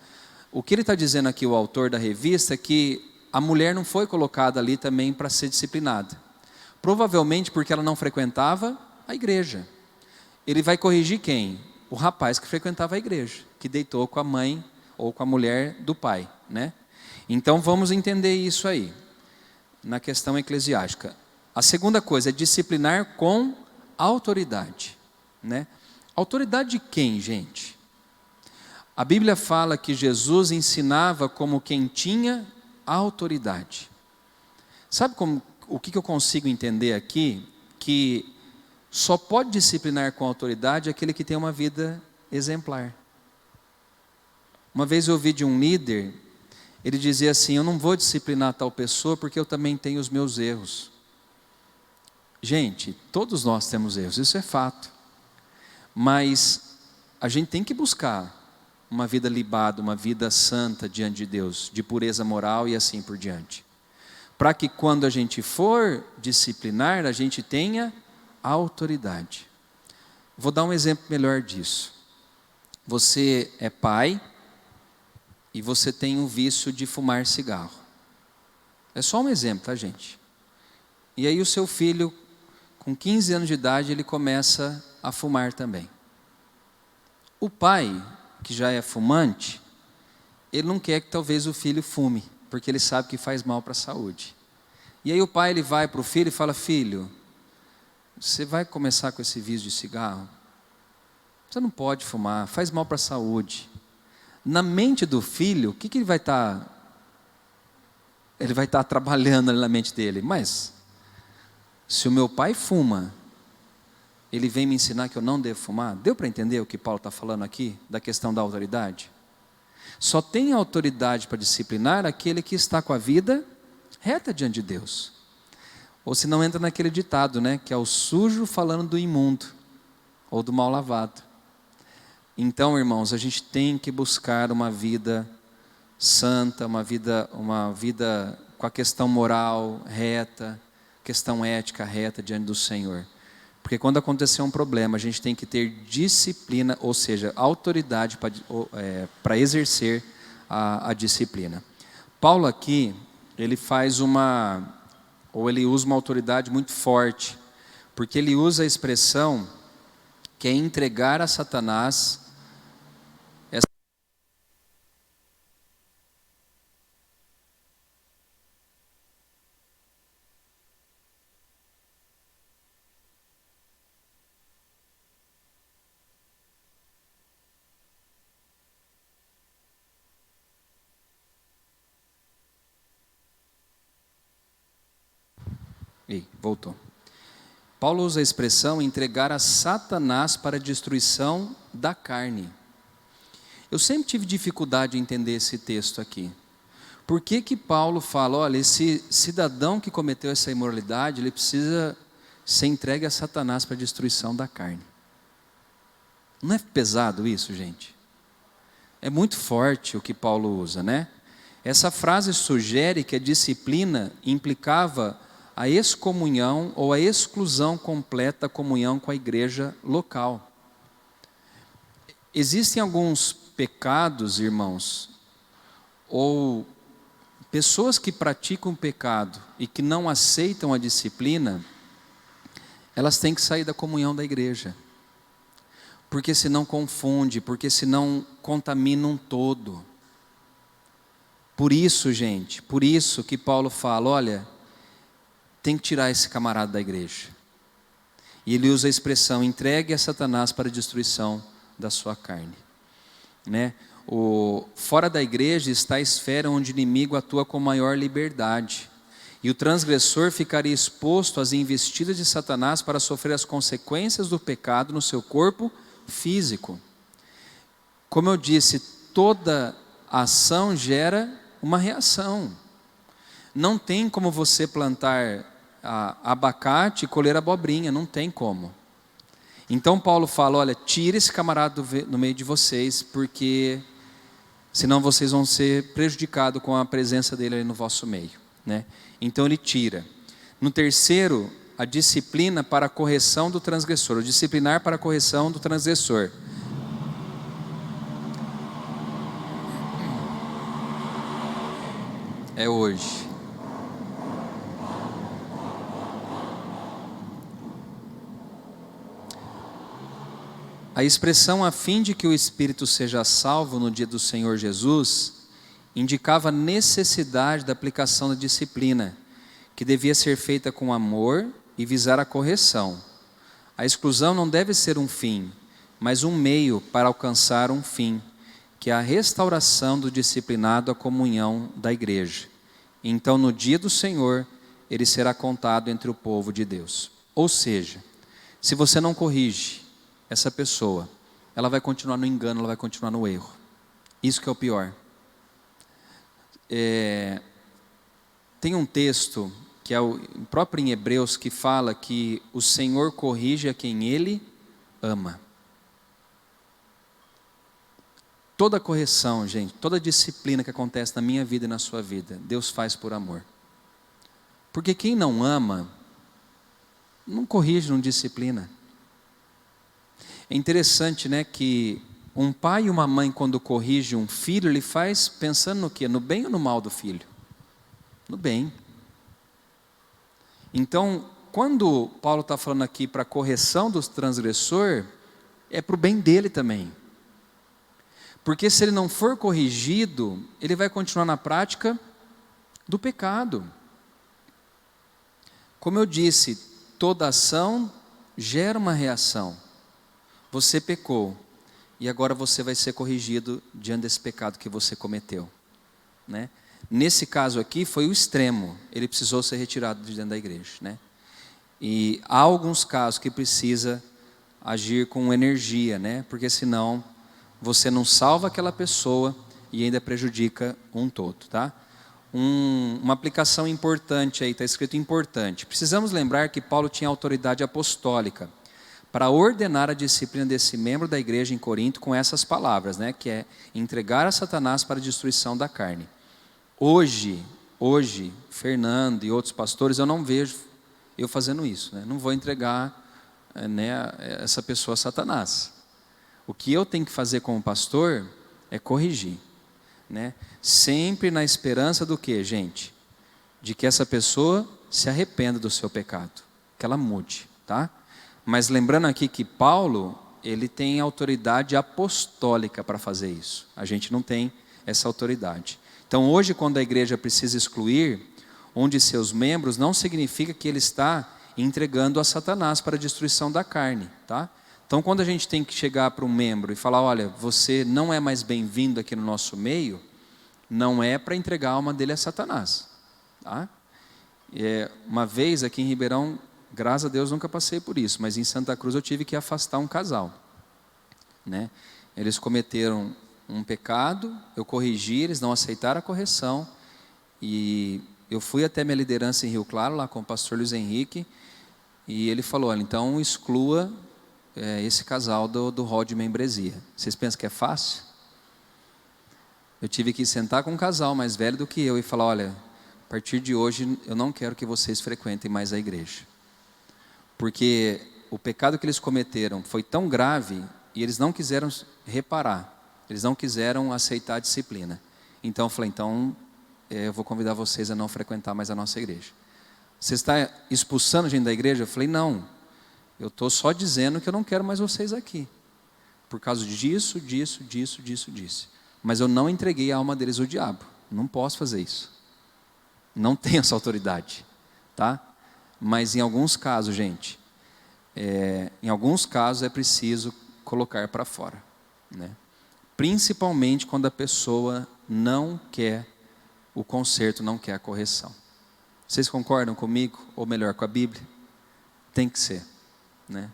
A: O que ele está dizendo aqui, o autor da revista, é que a mulher não foi colocada ali também para ser disciplinada. Provavelmente porque ela não frequentava a igreja. Ele vai corrigir quem? O rapaz que frequentava a igreja, que deitou com a mãe ou com a mulher do pai, né? Então vamos entender isso aí, na questão eclesiástica. A segunda coisa é disciplinar com autoridade, né? Autoridade de quem, gente? A Bíblia fala que Jesus ensinava como quem tinha autoridade. Sabe o que eu consigo entender aqui? Que só pode disciplinar com autoridade aquele que tem uma vida exemplar. Uma vez eu ouvi de um líder, ele dizia assim: eu não vou disciplinar tal pessoa porque eu também tenho os meus erros. Gente, todos nós temos erros, isso é fato. Mas a gente tem que buscar uma vida libada, uma vida santa diante de Deus, de pureza moral e assim por diante. Para que quando a gente for disciplinar, a gente tenha autoridade. Vou dar um exemplo melhor disso. Você é pai e você tem um vício de fumar cigarro. É só um exemplo, tá, gente? E aí o seu filho, com 15 anos de idade, ele começa a fumar também. O pai, que já é fumante, ele não quer que talvez o filho fume, porque ele sabe que faz mal para a saúde. E aí o pai, ele vai para o filho e fala: filho, você vai começar com esse vício de cigarro? Você não pode fumar, faz mal para a saúde. Na mente do filho, o que ele vai estar? Ele vai estar trabalhando ali na mente dele. Mas, se o meu pai fuma, ele vem me ensinar que eu não devo fumar? Deu para entender o que Paulo está falando aqui, da questão da autoridade? Só tem autoridade para disciplinar aquele que está com a vida reta diante de Deus. Ou se não entra naquele ditado, né? Que é o sujo falando do imundo, ou do mal lavado. Então, irmãos, a gente tem que buscar uma vida santa, uma vida com a questão moral reta, questão ética reta diante do Senhor. Porque quando acontecer um problema, a gente tem que ter disciplina, ou seja, autoridade para exercer a disciplina. Paulo aqui, ele ele usa uma autoridade muito forte, porque ele usa a expressão que é entregar a Satanás voltou. Paulo usa a expressão entregar a Satanás para a destruição da carne. Eu sempre tive dificuldade em entender esse texto aqui. Por que Paulo fala: olha, esse cidadão que cometeu essa imoralidade, ele precisa ser entregue a Satanás para a destruição da carne? Não é pesado isso, gente? É muito forte o que Paulo usa, né? Essa frase sugere que a disciplina implicava a excomunhão ou a exclusão completa da comunhão com a igreja local. Existem alguns pecados, irmãos, ou pessoas que praticam pecado e que não aceitam a disciplina, elas têm que sair da comunhão da igreja. Porque senão confunde, porque senão contamina um todo. Por isso, gente, por isso que Paulo fala: olha, tem que tirar esse camarada da igreja. E ele usa a expressão: entregue a Satanás para a destruição da sua carne, né? Fora da igreja está a esfera onde o inimigo atua com maior liberdade, e o transgressor ficaria exposto às investidas de Satanás para sofrer as consequências do pecado no seu corpo físico. Como eu disse, toda ação gera uma reação. Não tem como você plantar abacate e colher abobrinha, não tem como. Então Paulo fala, olha, tira esse camarada no meio de vocês, porque senão vocês vão ser prejudicados com a presença dele ali no vosso meio, né? Então ele tira. No terceiro, a disciplina para a correção do transgressor, o disciplinar para a correção do transgressor. É hoje. A expressão a fim de que o espírito seja salvo no dia do Senhor Jesus indicava a necessidade da aplicação da disciplina, que devia ser feita com amor e visar a correção. A exclusão não deve ser um fim, mas um meio para alcançar um fim, que é a restauração do disciplinado à comunhão da igreja. Então, no dia do Senhor, ele será contado entre o povo de Deus. Ou seja, se você não corrige essa pessoa, ela vai continuar no engano, ela vai continuar no erro. Isso que é o pior. Tem um texto, que é o próprio em Hebreus, que fala que o Senhor corrige a quem Ele ama. Toda correção, gente, toda disciplina que acontece na minha vida e na sua vida, Deus faz por amor. Porque quem não ama, não corrige, não disciplina. É interessante, né, que um pai e uma mãe, quando corrige um filho, ele faz pensando no quê? No bem ou no mal do filho? No bem. Então, quando Paulo está falando aqui para a correção do transgressor, é para o bem dele também. Porque se ele não for corrigido, ele vai continuar na prática do pecado. Como eu disse, toda ação gera uma reação. Você pecou, e agora você vai ser corrigido diante desse pecado que você cometeu, né? Nesse caso aqui foi o extremo, ele precisou ser retirado de dentro da igreja, né? E há alguns casos que precisa agir com energia, né? Porque senão você não salva aquela pessoa e ainda prejudica um todo, tá? Uma aplicação importante aí, está escrito importante. Precisamos lembrar que Paulo tinha autoridade apostólica para ordenar a disciplina desse membro da igreja em Corinto com essas palavras, né? Que é entregar a Satanás para a destruição da carne. Hoje, Fernando e outros pastores, eu não vejo eu fazendo isso, né? Não vou entregar, né, essa pessoa a Satanás. O que eu tenho que fazer como pastor é corrigir, né? Sempre na esperança do quê, gente? De que essa pessoa se arrependa do seu pecado, que ela mude, tá? Mas lembrando aqui que Paulo, ele tem autoridade apostólica para fazer isso. A gente não tem essa autoridade. Então hoje, quando a igreja precisa excluir um de seus membros, não significa que ele está entregando a Satanás para a destruição da carne, tá? Então quando a gente tem que chegar para um membro e falar, olha, você não é mais bem-vindo aqui no nosso meio, não é para entregar a alma dele a Satanás, tá? Uma vez aqui em Ribeirão, graças a Deus nunca passei por isso, mas em Santa Cruz eu tive que afastar um casal, né? Eles cometeram um pecado, eu corrigi, eles não aceitaram a correção, e eu fui até minha liderança em Rio Claro, lá com o pastor Luiz Henrique, e ele falou, olha, então exclua esse casal do rol de membresia. Vocês pensam que é fácil? Eu tive que sentar com um casal mais velho do que eu e falar, olha, a partir de hoje eu não quero que vocês frequentem mais a igreja. Porque o pecado que eles cometeram foi tão grave e eles não quiseram reparar, eles não quiseram aceitar a disciplina. Então eu falei, eu vou convidar vocês a não frequentar mais a nossa igreja. Você está expulsando gente da igreja? Eu falei, não, eu estou só dizendo que eu não quero mais vocês aqui. Por causa disso. Mas eu não entreguei a alma deles ao diabo. Não posso fazer isso. Não tenho essa autoridade, tá? Mas em alguns casos, gente, em alguns casos é preciso colocar para fora, né? Principalmente quando a pessoa não quer o conserto, não quer a correção. Vocês concordam comigo? Ou melhor, com a Bíblia? Tem que ser, né?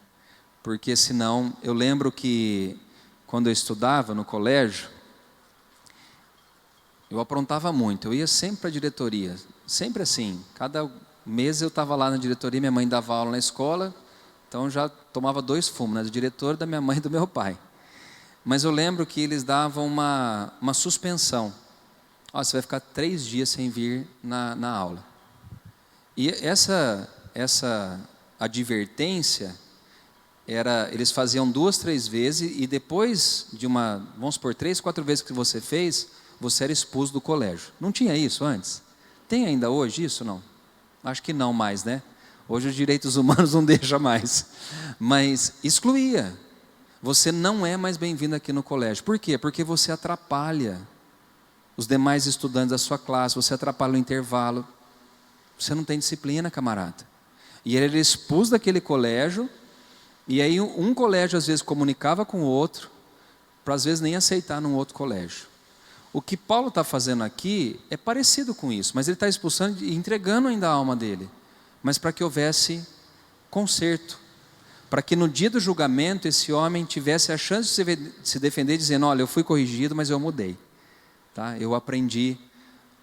A: Porque senão, eu lembro que quando eu estudava no colégio, eu aprontava muito, eu ia sempre para a diretoria, sempre assim, cada Meses eu estava lá na diretoria, minha mãe dava aula na escola, então já tomava 2 fumos, né, do diretor, da minha mãe e do meu pai. Mas eu lembro que eles davam uma suspensão. Ó, você vai ficar 3 dias sem vir na aula. E essa advertência, eles faziam 2, 3 vezes, e depois de vamos supor, 3, 4 vezes que você fez, você era expulso do colégio. Não tinha isso antes? Tem ainda hoje isso, não? Acho que não mais, né? Hoje os direitos humanos não deixam mais. Mas excluía. Você não é mais bem-vindo aqui no colégio. Por quê? Porque você atrapalha os demais estudantes da sua classe, você atrapalha o intervalo. Você não tem disciplina, camarada. E ele era expulso daquele colégio, e aí um colégio às vezes comunicava com o outro, para às vezes nem aceitar num outro colégio. O que Paulo está fazendo aqui é parecido com isso, mas ele está expulsando e entregando ainda a alma dele, mas para que houvesse conserto, para que no dia do julgamento esse homem tivesse a chance de se defender dizendo, olha, eu fui corrigido, mas eu mudei, tá? Eu aprendi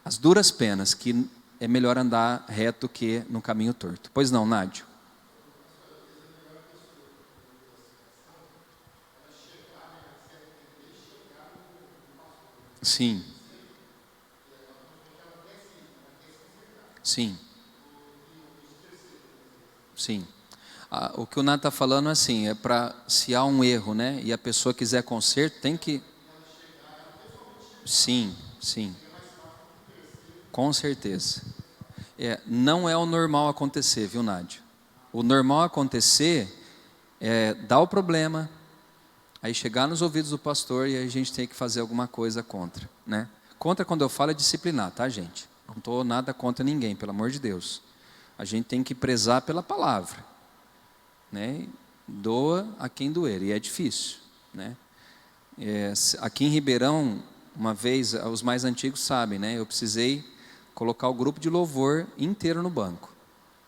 A: as duras penas, que é melhor andar reto que no caminho torto. Pois não, Nádio? Sim. Sim. Sim. O que o Nath está falando assim, é para, se há um erro, né, e a pessoa quiser conserto, tem que... Sim, sim. Com certeza. Não é o normal acontecer, viu, Nádia? O normal acontecer é dar o problema, aí chegar nos ouvidos do pastor e aí a gente tem que fazer alguma coisa contra, né? Contra, quando eu falo, é disciplinar, tá, gente? Não estou nada contra ninguém, pelo amor de Deus. A gente tem que prezar pela palavra, né? Doa a quem doer, e é difícil, né? Aqui em Ribeirão, uma vez, os mais antigos sabem, né? Eu precisei colocar o grupo de louvor inteiro no banco,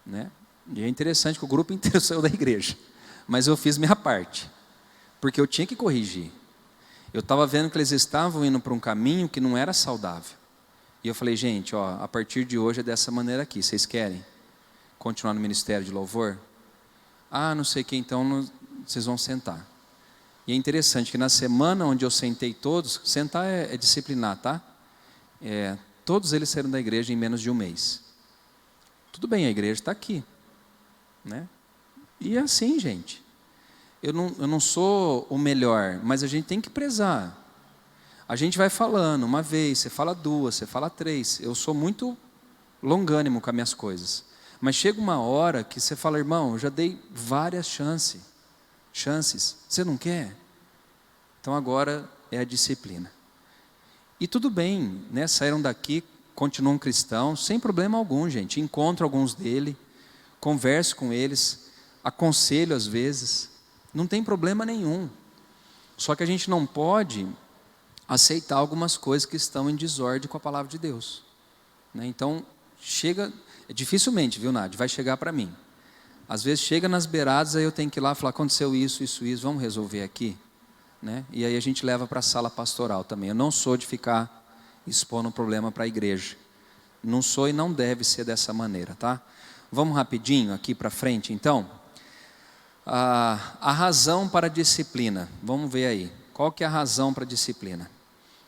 A: né? E é interessante que o grupo inteiro saiu da igreja, mas eu fiz minha parte, porque eu tinha que corrigir. Eu estava vendo que eles estavam indo para um caminho que não era saudável, e eu falei, gente, ó, a partir de hoje é dessa maneira aqui, vocês querem continuar no ministério de louvor? Ah, não sei o que, então vocês vão sentar. E é interessante que na semana onde eu sentei todos, sentar é disciplinar, tá? Todos eles saíram da igreja em menos de um mês. Tudo bem, a igreja está aqui, né? E é assim, gente. Eu não sou o melhor, mas a gente tem que prezar. A gente vai falando uma vez, você fala 2, você fala 3. Eu sou muito longânimo com as minhas coisas. Mas chega uma hora que você fala, irmão, eu já dei várias chances. Você não quer? Então agora é a disciplina. E tudo bem, né? Saíram daqui, continuam cristãos, sem problema algum, gente. Encontro alguns deles, converso com eles, aconselho às vezes, não tem problema nenhum. Só que a gente não pode aceitar algumas coisas que estão em desordem com a palavra de Deus, né? Então, dificilmente, viu, Nádia, vai chegar para mim. Às vezes chega nas beiradas, aí eu tenho que ir lá falar, aconteceu isso, vamos resolver aqui, né? E aí a gente leva para a sala pastoral também. Eu não sou de ficar expondo um problema para a igreja. Não sou e não deve ser dessa maneira, tá? Vamos rapidinho aqui para frente, então. A razão para a disciplina. Vamos ver aí. Qual que é a razão para a disciplina?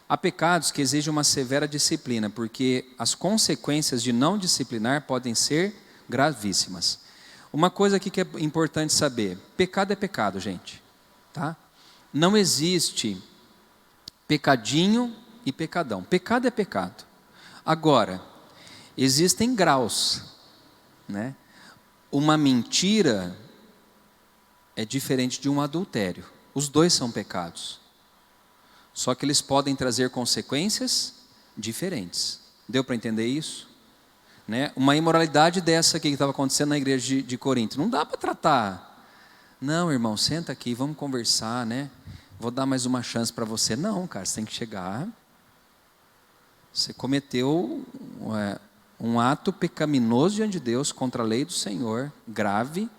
A: Há pecados que exigem uma severa disciplina, porque as consequências de não disciplinar podem ser gravíssimas. Uma coisa aqui que é importante saber: pecado é pecado, gente, tá? Não existe pecadinho e pecadão. Pecado é pecado. Agora, existem graus, né? Uma mentira é diferente de um adultério. Os dois são pecados. Só que eles podem trazer consequências diferentes. Deu para entender isso? Né? Uma imoralidade dessa aqui que estava acontecendo na igreja de Corinto, não dá para tratar. Não, irmão, senta aqui, vamos conversar, né? Vou dar mais uma chance para você. Não, cara, você tem que chegar. Você cometeu um ato pecaminoso diante de Deus, contra a lei do Senhor, grave,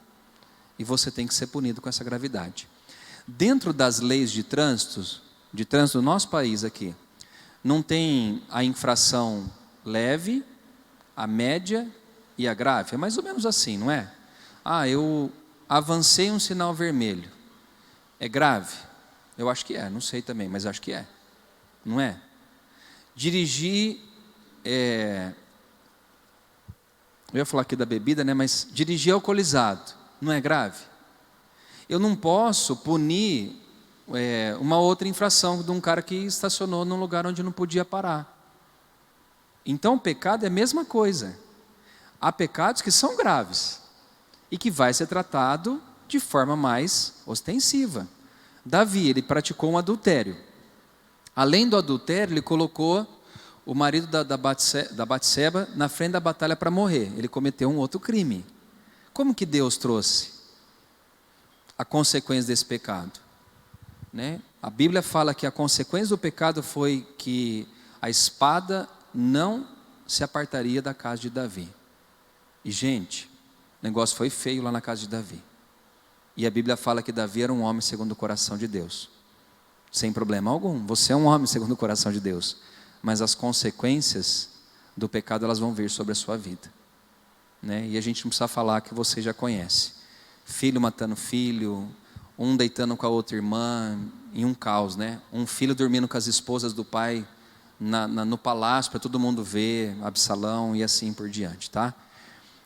A: e você tem que ser punido com essa gravidade. Dentro das leis de trânsito do nosso país aqui, não tem a infração leve, a média e é grave? É mais ou menos assim, não é? Eu avancei um sinal vermelho. É grave? Eu acho que é, não sei também, mas acho que é. Não é? Dirigir, eu ia falar aqui da bebida, né? Mas dirigir alcoolizado, não é grave? Eu não posso punir uma outra infração de um cara que estacionou num lugar onde não podia parar. Então o pecado é a mesma coisa. Há pecados que são graves e que vai ser tratado de forma mais ostensiva. Davi, ele praticou um adultério. Além do adultério, ele colocou o marido da Batseba na frente da batalha para morrer. Ele cometeu um outro crime. Como que Deus trouxe a consequência desse pecado? Né? A Bíblia fala que a consequência do pecado foi que a espada não se apartaria da casa de Davi. E gente, o negócio foi feio lá na casa de Davi. E a Bíblia fala que Davi era um homem segundo o coração de Deus. Sem problema algum, você é um homem segundo o coração de Deus. Mas as consequências do pecado, elas vão vir sobre a sua vida. Né? E a gente não precisa falar que você já conhece. Filho matando filho, um deitando com a outra irmã, em um caos, né? Um filho dormindo com as esposas do pai no palácio, para todo mundo ver, Absalão e assim por diante, tá?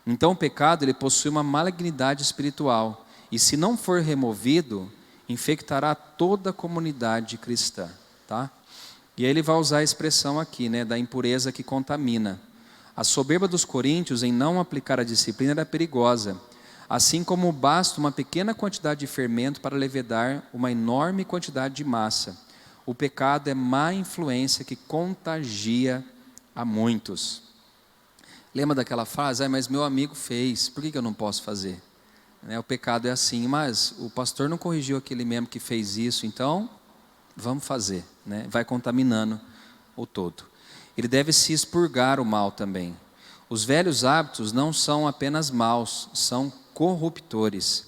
A: Então o pecado, ele possui uma malignidade espiritual, e se não for removido, infectará toda a comunidade cristã, tá? E aí ele vai usar a expressão aqui, né, da impureza que contamina. A soberba dos coríntios em não aplicar a disciplina era perigosa, assim como basta uma pequena quantidade de fermento para levedar uma enorme quantidade de massa. O pecado é má influência que contagia a muitos. Lembra daquela frase? Mas meu amigo fez, por que eu não posso fazer? O pecado é assim, mas o pastor não corrigiu aquele mesmo que fez isso, então vamos fazer. Né? Vai contaminando o todo. Ele deve se expurgar o mal também. Os velhos hábitos não são apenas maus, são corruptores.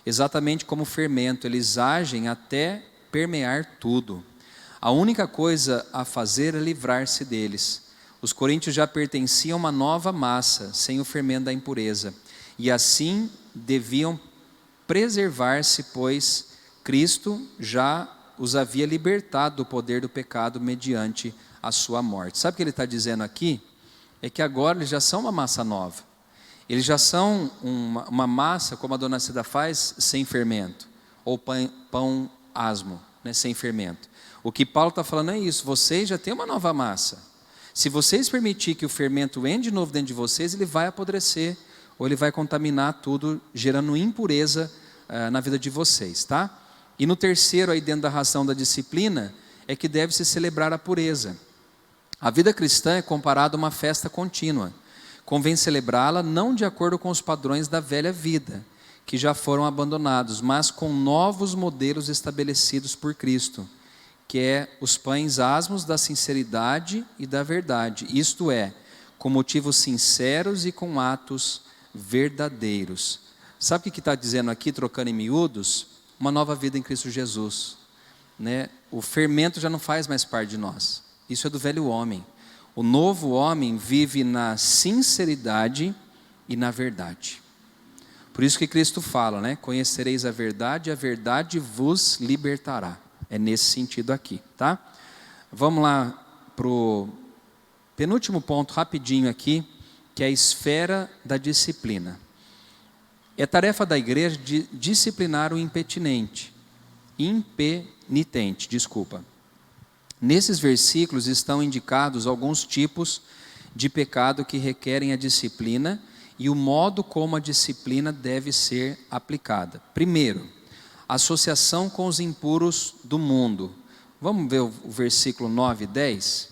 A: Exatamente como o fermento, eles agem até permear tudo. A única coisa a fazer é livrar-se deles. Os coríntios já pertenciam a uma nova massa, sem o fermento da impureza. E assim deviam preservar-se, pois Cristo já os havia libertado do poder do pecado mediante a sua morte. Sabe o que ele está dizendo aqui? É que agora eles já são uma massa nova. Eles já são uma massa, como a dona Cida faz, sem fermento. Ou pão asmo, né, sem fermento. O que Paulo está falando é isso, vocês já têm uma nova massa. Se vocês permitirem que o fermento entre de novo dentro de vocês, ele vai apodrecer, ou ele vai contaminar tudo, gerando impureza na vida de vocês, tá? E no terceiro, aí dentro da ração da disciplina, é que deve se celebrar a pureza. A vida cristã é comparada a uma festa contínua. Convém celebrá-la não de acordo com os padrões da velha vida, que já foram abandonados, mas com novos modelos estabelecidos por Cristo, que é os pães asmos da sinceridade e da verdade, isto é, com motivos sinceros e com atos verdadeiros. Sabe o que está dizendo aqui, trocando em miúdos? Uma nova vida em Cristo Jesus. Né? O fermento já não faz mais parte de nós, isso é do velho homem. O novo homem vive na sinceridade e na verdade. Por isso que Cristo fala, né? Conhecereis a verdade vos libertará. É nesse sentido aqui, tá? Vamos lá para o penúltimo ponto, rapidinho aqui, que é a esfera da disciplina. É tarefa da igreja de disciplinar o impenitente. Nesses versículos estão indicados alguns tipos de pecado que requerem a disciplina e o modo como a disciplina deve ser aplicada. Primeiro, associação com os impuros do mundo. Vamos ver o versículo 9 e 10?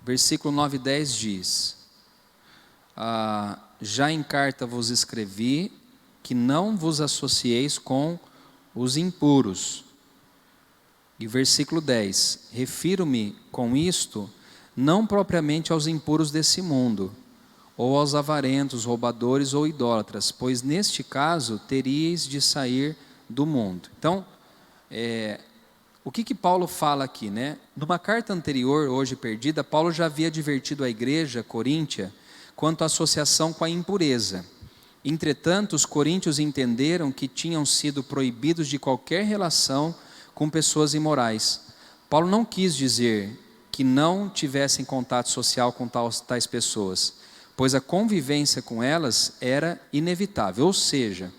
A: Versículo 9 e 10 diz: já em carta vos escrevi que não vos associeis com os impuros. E versículo 10, refiro-me com isto, não propriamente aos impuros desse mundo, ou aos avarentos, roubadores ou idólatras, pois neste caso teríeis de sair do mundo. Então, o que Paulo fala aqui, né? Numa carta anterior, hoje perdida, Paulo já havia advertido a igreja coríntia quanto à associação com a impureza. Entretanto, os coríntios entenderam que tinham sido proibidos de qualquer relação com pessoas imorais. Paulo não quis dizer que não tivessem contato social com tais pessoas, pois a convivência com elas era inevitável. Ou seja,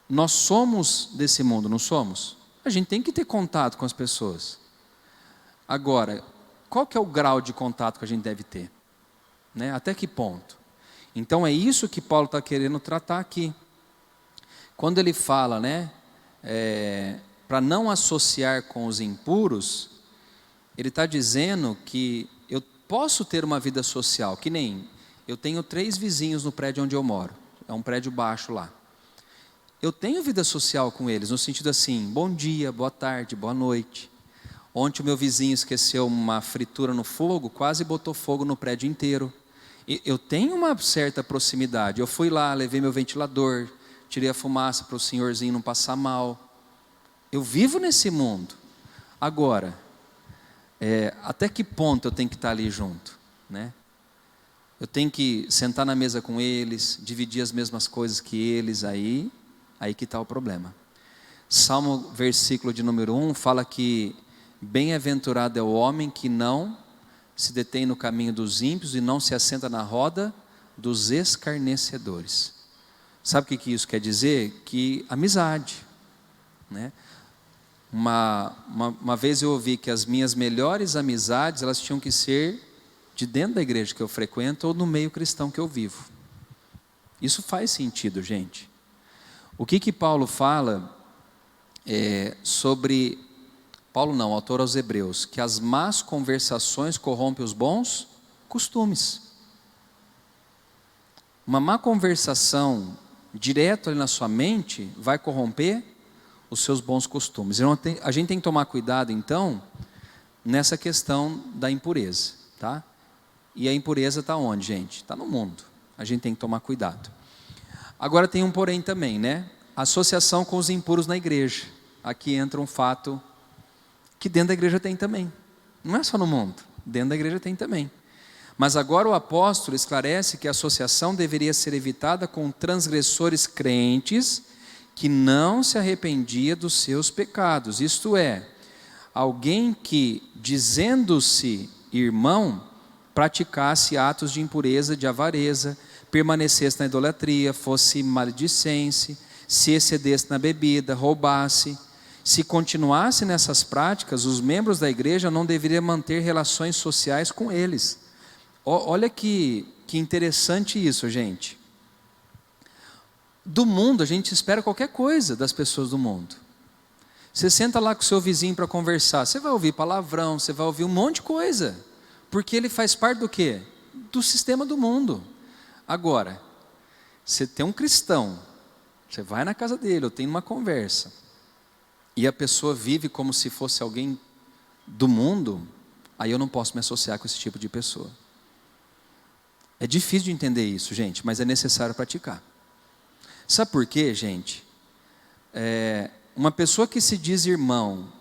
A: nós somos desse mundo, não somos? A gente tem que ter contato com as pessoas. Agora, qual que é o grau de contato que a gente deve ter? Né? Até que ponto? Então é isso que Paulo está querendo tratar aqui. Quando ele fala, né, para não associar com os impuros, ele está dizendo que eu posso ter uma vida social, que nem eu tenho 3 vizinhos no prédio onde eu moro, é um prédio baixo lá. Eu tenho vida social com eles, no sentido assim, bom dia, boa tarde, boa noite. Ontem o meu vizinho esqueceu uma fritura no fogo, quase botou fogo no prédio inteiro. Eu tenho uma certa proximidade. Eu fui lá, levei meu ventilador, tirei a fumaça para o senhorzinho não passar mal. Eu vivo nesse mundo. Agora, até que ponto eu tenho que estar ali junto? Né? Eu tenho que sentar na mesa com eles, dividir as mesmas coisas que eles, aí que está o problema. Salmo, versículo de número 1, fala que bem-aventurado é o homem que não se detém no caminho dos ímpios e não se assenta na roda dos escarnecedores. Sabe o que isso quer dizer? Que amizade. Né? Uma vez eu ouvi que as minhas melhores amizades, elas tinham que ser de dentro da igreja que eu frequento ou no meio cristão que eu vivo. Isso faz sentido, gente. O que Paulo fala sobre... Paulo não, autor aos Hebreus, que as más conversações corrompem os bons costumes. Uma má conversação direto ali na sua mente vai corromper os seus bons costumes. A gente tem que tomar cuidado, então, nessa questão da impureza, tá? E a impureza está onde, gente? Está no mundo. A gente tem que tomar cuidado. Agora tem um porém também, né? Associação com os impuros na igreja. Aqui entra um fato que dentro da igreja tem também. Não é só no mundo, dentro da igreja tem também. Mas agora o apóstolo esclarece que a associação deveria ser evitada com transgressores crentes que não se arrependia dos seus pecados. Isto é, alguém que, dizendo-se irmão, praticasse atos de impureza, de avareza, permanecesse na idolatria, fosse maledicente, se excedesse na bebida, roubasse. Se continuasse nessas práticas, os membros da igreja não deveriam manter relações sociais com eles. Olha que interessante isso, gente. Do mundo, a gente espera qualquer coisa das pessoas do mundo. Você senta lá com o seu vizinho para conversar, você vai ouvir palavrão, você vai ouvir um monte de coisa. Porque ele faz parte do quê? Do sistema do mundo. Agora, você tem um cristão, você vai na casa dele, ou tem uma conversa, e a pessoa vive como se fosse alguém do mundo, aí eu não posso me associar com esse tipo de pessoa. É difícil de entender isso, gente, mas é necessário praticar. Sabe por quê, gente? Uma pessoa que se diz irmão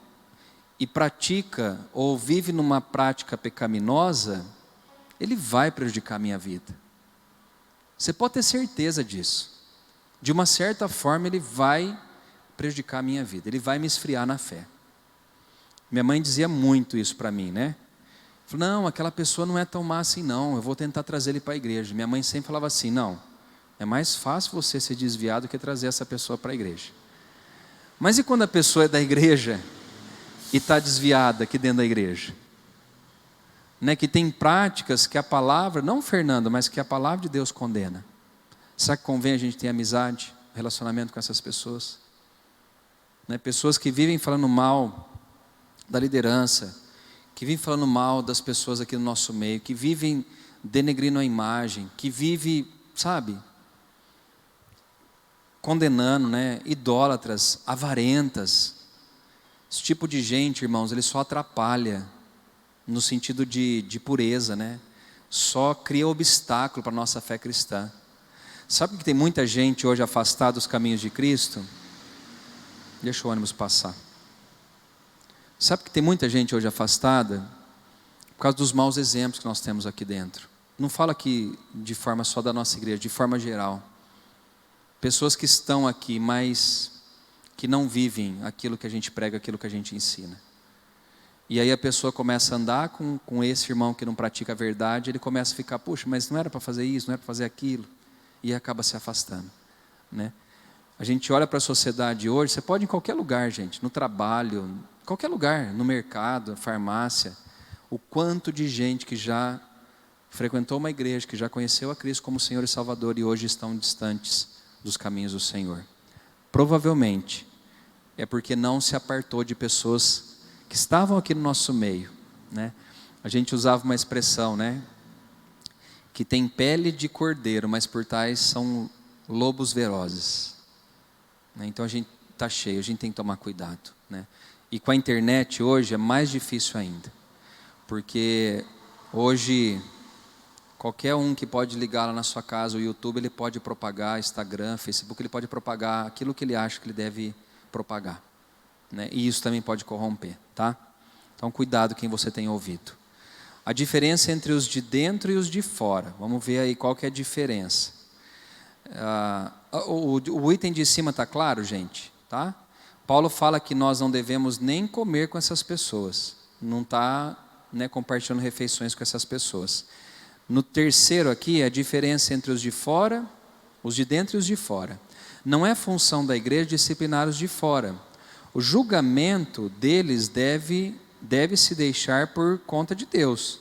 A: e pratica ou vive numa prática pecaminosa, ele vai prejudicar a minha vida. Você pode ter certeza disso. De uma certa forma ele vai prejudicar a minha vida, ele vai me esfriar na fé. Minha mãe dizia muito isso para mim, né? Falou, não, aquela pessoa não é tão má assim não, eu vou tentar trazer ele para a igreja. Minha mãe sempre falava assim, não, é mais fácil você ser desviado que trazer essa pessoa para a igreja. Mas e quando a pessoa é da igreja e está desviada aqui dentro da igreja? Né, que tem práticas que a palavra, não Fernando, mas que a palavra de Deus condena. Será que convém a gente ter amizade, relacionamento com essas pessoas? Né, pessoas que vivem falando mal da liderança, que vivem falando mal das pessoas aqui no nosso meio, que vivem denegrindo a imagem, que vivem, sabe, condenando, né, idólatras, avarentas. Esse tipo de gente, irmãos, ele só atrapalha no sentido de pureza, né? Só cria obstáculo para a nossa fé cristã. Sabe que tem muita gente hoje afastada dos caminhos de Cristo? Deixa o ônibus passar. Sabe que tem muita gente hoje afastada por causa dos maus exemplos que nós temos aqui dentro. não falo aqui de forma só da nossa igreja, de forma geral. Pessoas que estão aqui, mas que não vivem aquilo que a gente prega, aquilo que a gente ensina. E aí a pessoa começa a andar com esse irmão que não pratica a verdade, ele começa a ficar, puxa, mas não era para fazer isso, não era para fazer aquilo, e acaba se afastando, né? A gente olha para a sociedade hoje, você pode ir em qualquer lugar, gente, no trabalho, qualquer lugar, no mercado, farmácia, o quanto de gente que já frequentou uma igreja, que já conheceu a Cristo como Senhor e Salvador e hoje estão distantes dos caminhos do Senhor. Provavelmente é porque não se apartou de pessoas que estavam aqui no nosso meio, né? A gente usava uma expressão, né? Que tem pele de cordeiro, mas por trás são lobos velozes, né? Então a gente está cheio, a gente tem que tomar cuidado, né? E com a internet hoje é mais difícil ainda, porque hoje qualquer um que pode ligar lá na sua casa, o YouTube, ele pode propagar, Instagram, Facebook, ele pode propagar aquilo que ele acha que ele deve propagar, né? E isso também pode corromper, tá? Então cuidado quem você tem ouvido. A diferença entre os de dentro e os de fora, vamos ver aí qual que é a diferença. O item de cima está claro, gente? Tá? Paulo fala que nós não devemos nem comer com essas pessoas, não está, né, compartilhando refeições com essas pessoas. No terceiro aqui, a diferença entre os de fora, os de dentro e os de fora. Não é função da igreja disciplinar os de fora. O julgamento deles deve se deixar por conta de Deus,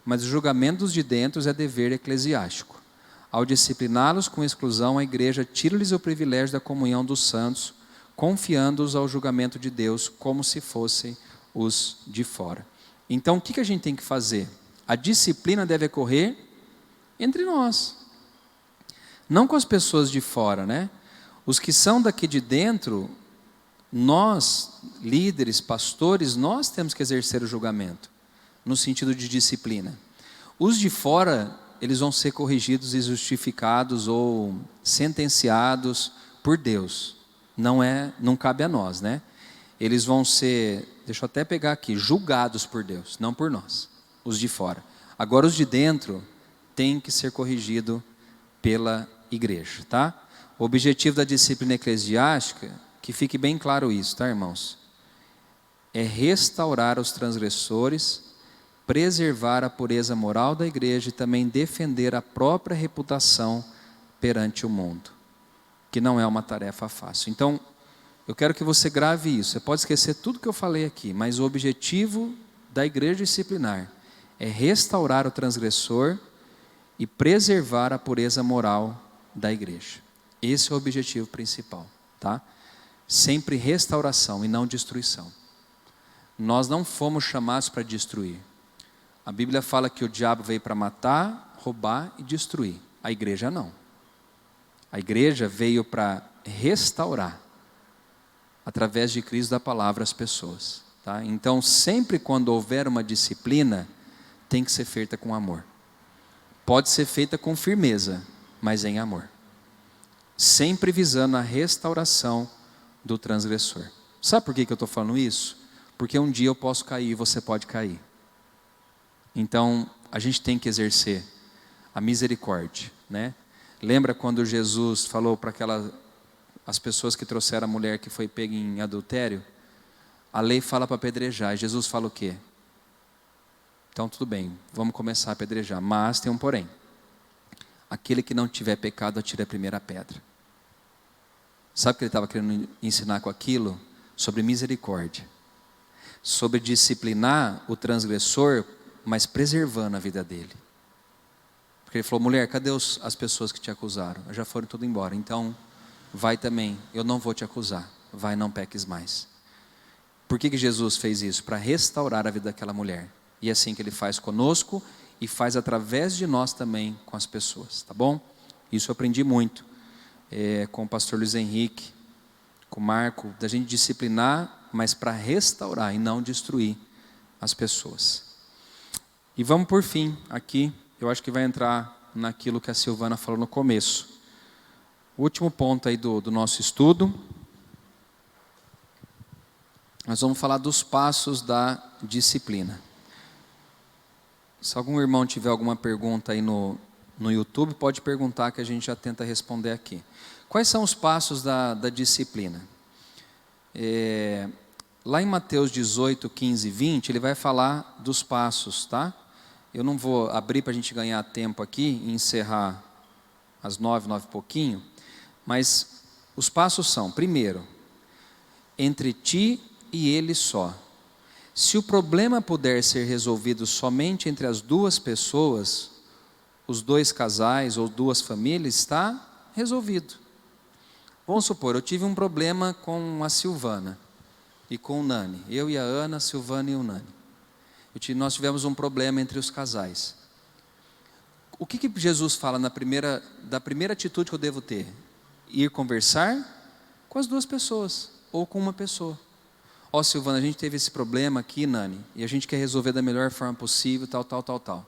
A: mas o julgamento dos de dentro é dever eclesiástico. Ao discipliná-los com exclusão, a igreja tira-lhes o privilégio da comunhão dos santos, confiando-os ao julgamento de Deus como se fossem os de fora. Então, o que a gente tem que fazer? A disciplina deve ocorrer entre nós, não com as pessoas de fora, né? Os que são daqui de dentro, nós, líderes, pastores, nós temos que exercer o julgamento, no sentido de disciplina. Os de fora, eles vão ser corrigidos e justificados ou sentenciados por Deus. Não cabe a nós, né? Eles vão ser, deixa eu até pegar aqui, julgados por Deus, não por nós, os de fora. Agora os de dentro têm que ser corrigidos pela igreja, tá? O objetivo da disciplina eclesiástica, que fique bem claro isso, tá, irmãos? É restaurar os transgressores, preservar a pureza moral da igreja e também defender a própria reputação perante o mundo, que não é uma tarefa fácil. Então, eu quero que você grave isso. Você pode esquecer tudo que eu falei aqui, mas o objetivo da igreja disciplinar é restaurar o transgressor e preservar a pureza moral da igreja. Esse é o objetivo principal, tá? Sempre restauração e não destruição. Nós não fomos chamados para destruir. A Bíblia fala que o diabo veio para matar, roubar e destruir. A igreja não. A igreja veio para restaurar, através de Cristo da palavra, as pessoas, tá? Então, sempre quando houver uma disciplina, tem que ser feita com amor. Pode ser feita com firmeza, mas em amor. Sempre visando a restauração do transgressor. Sabe por que eu estou falando isso? Porque um dia eu posso cair e você pode cair. Então, a gente tem que exercer a misericórdia, né? Lembra quando Jesus falou para as pessoas que trouxeram a mulher que foi pega em adultério? A lei fala para apedrejar, e Jesus fala o quê? Então tudo bem, vamos começar a apedrejar, mas tem um porém. Aquele que não tiver pecado, atire a primeira pedra. Sabe o que ele estava querendo ensinar com aquilo? Sobre misericórdia, sobre disciplinar o transgressor, mas preservando a vida dele. Porque ele falou, mulher, cadê as pessoas que te acusaram? Já foram tudo embora, então vai também, eu não vou te acusar, vai, não peques mais. Por que Jesus fez isso? Para restaurar a vida daquela mulher. E é assim que ele faz conosco e faz através de nós também com as pessoas, tá bom? Isso eu aprendi muito com o pastor Luiz Henrique, com o Marco, da gente disciplinar, mas para restaurar e não destruir as pessoas. E vamos por fim aqui, eu acho que vai entrar naquilo que a Silvana falou no começo. O último ponto aí do nosso estudo, nós vamos falar dos passos da disciplina. Se algum irmão tiver alguma pergunta aí no YouTube, pode perguntar que a gente já tenta responder aqui. Quais são os passos da disciplina? Lá em Mateus 18, 15 e 20, ele vai falar dos passos, tá? Eu não vou abrir para a gente ganhar tempo aqui e encerrar às 9 e pouquinho, mas os passos são, primeiro, entre ti e ele só. Se o problema puder ser resolvido somente entre as duas pessoas, os dois casais ou duas famílias, está resolvido. Vamos supor, eu tive um problema com a Silvana e com o Nani. Eu e a Ana, a Silvana e o Nani. Nós tivemos um problema entre os casais. O que Jesus fala da primeira atitude que eu devo ter? Ir conversar com as duas pessoas, ou com uma pessoa. Ó, Silvana, a gente teve esse problema aqui, Nani, e a gente quer resolver da melhor forma possível, tal.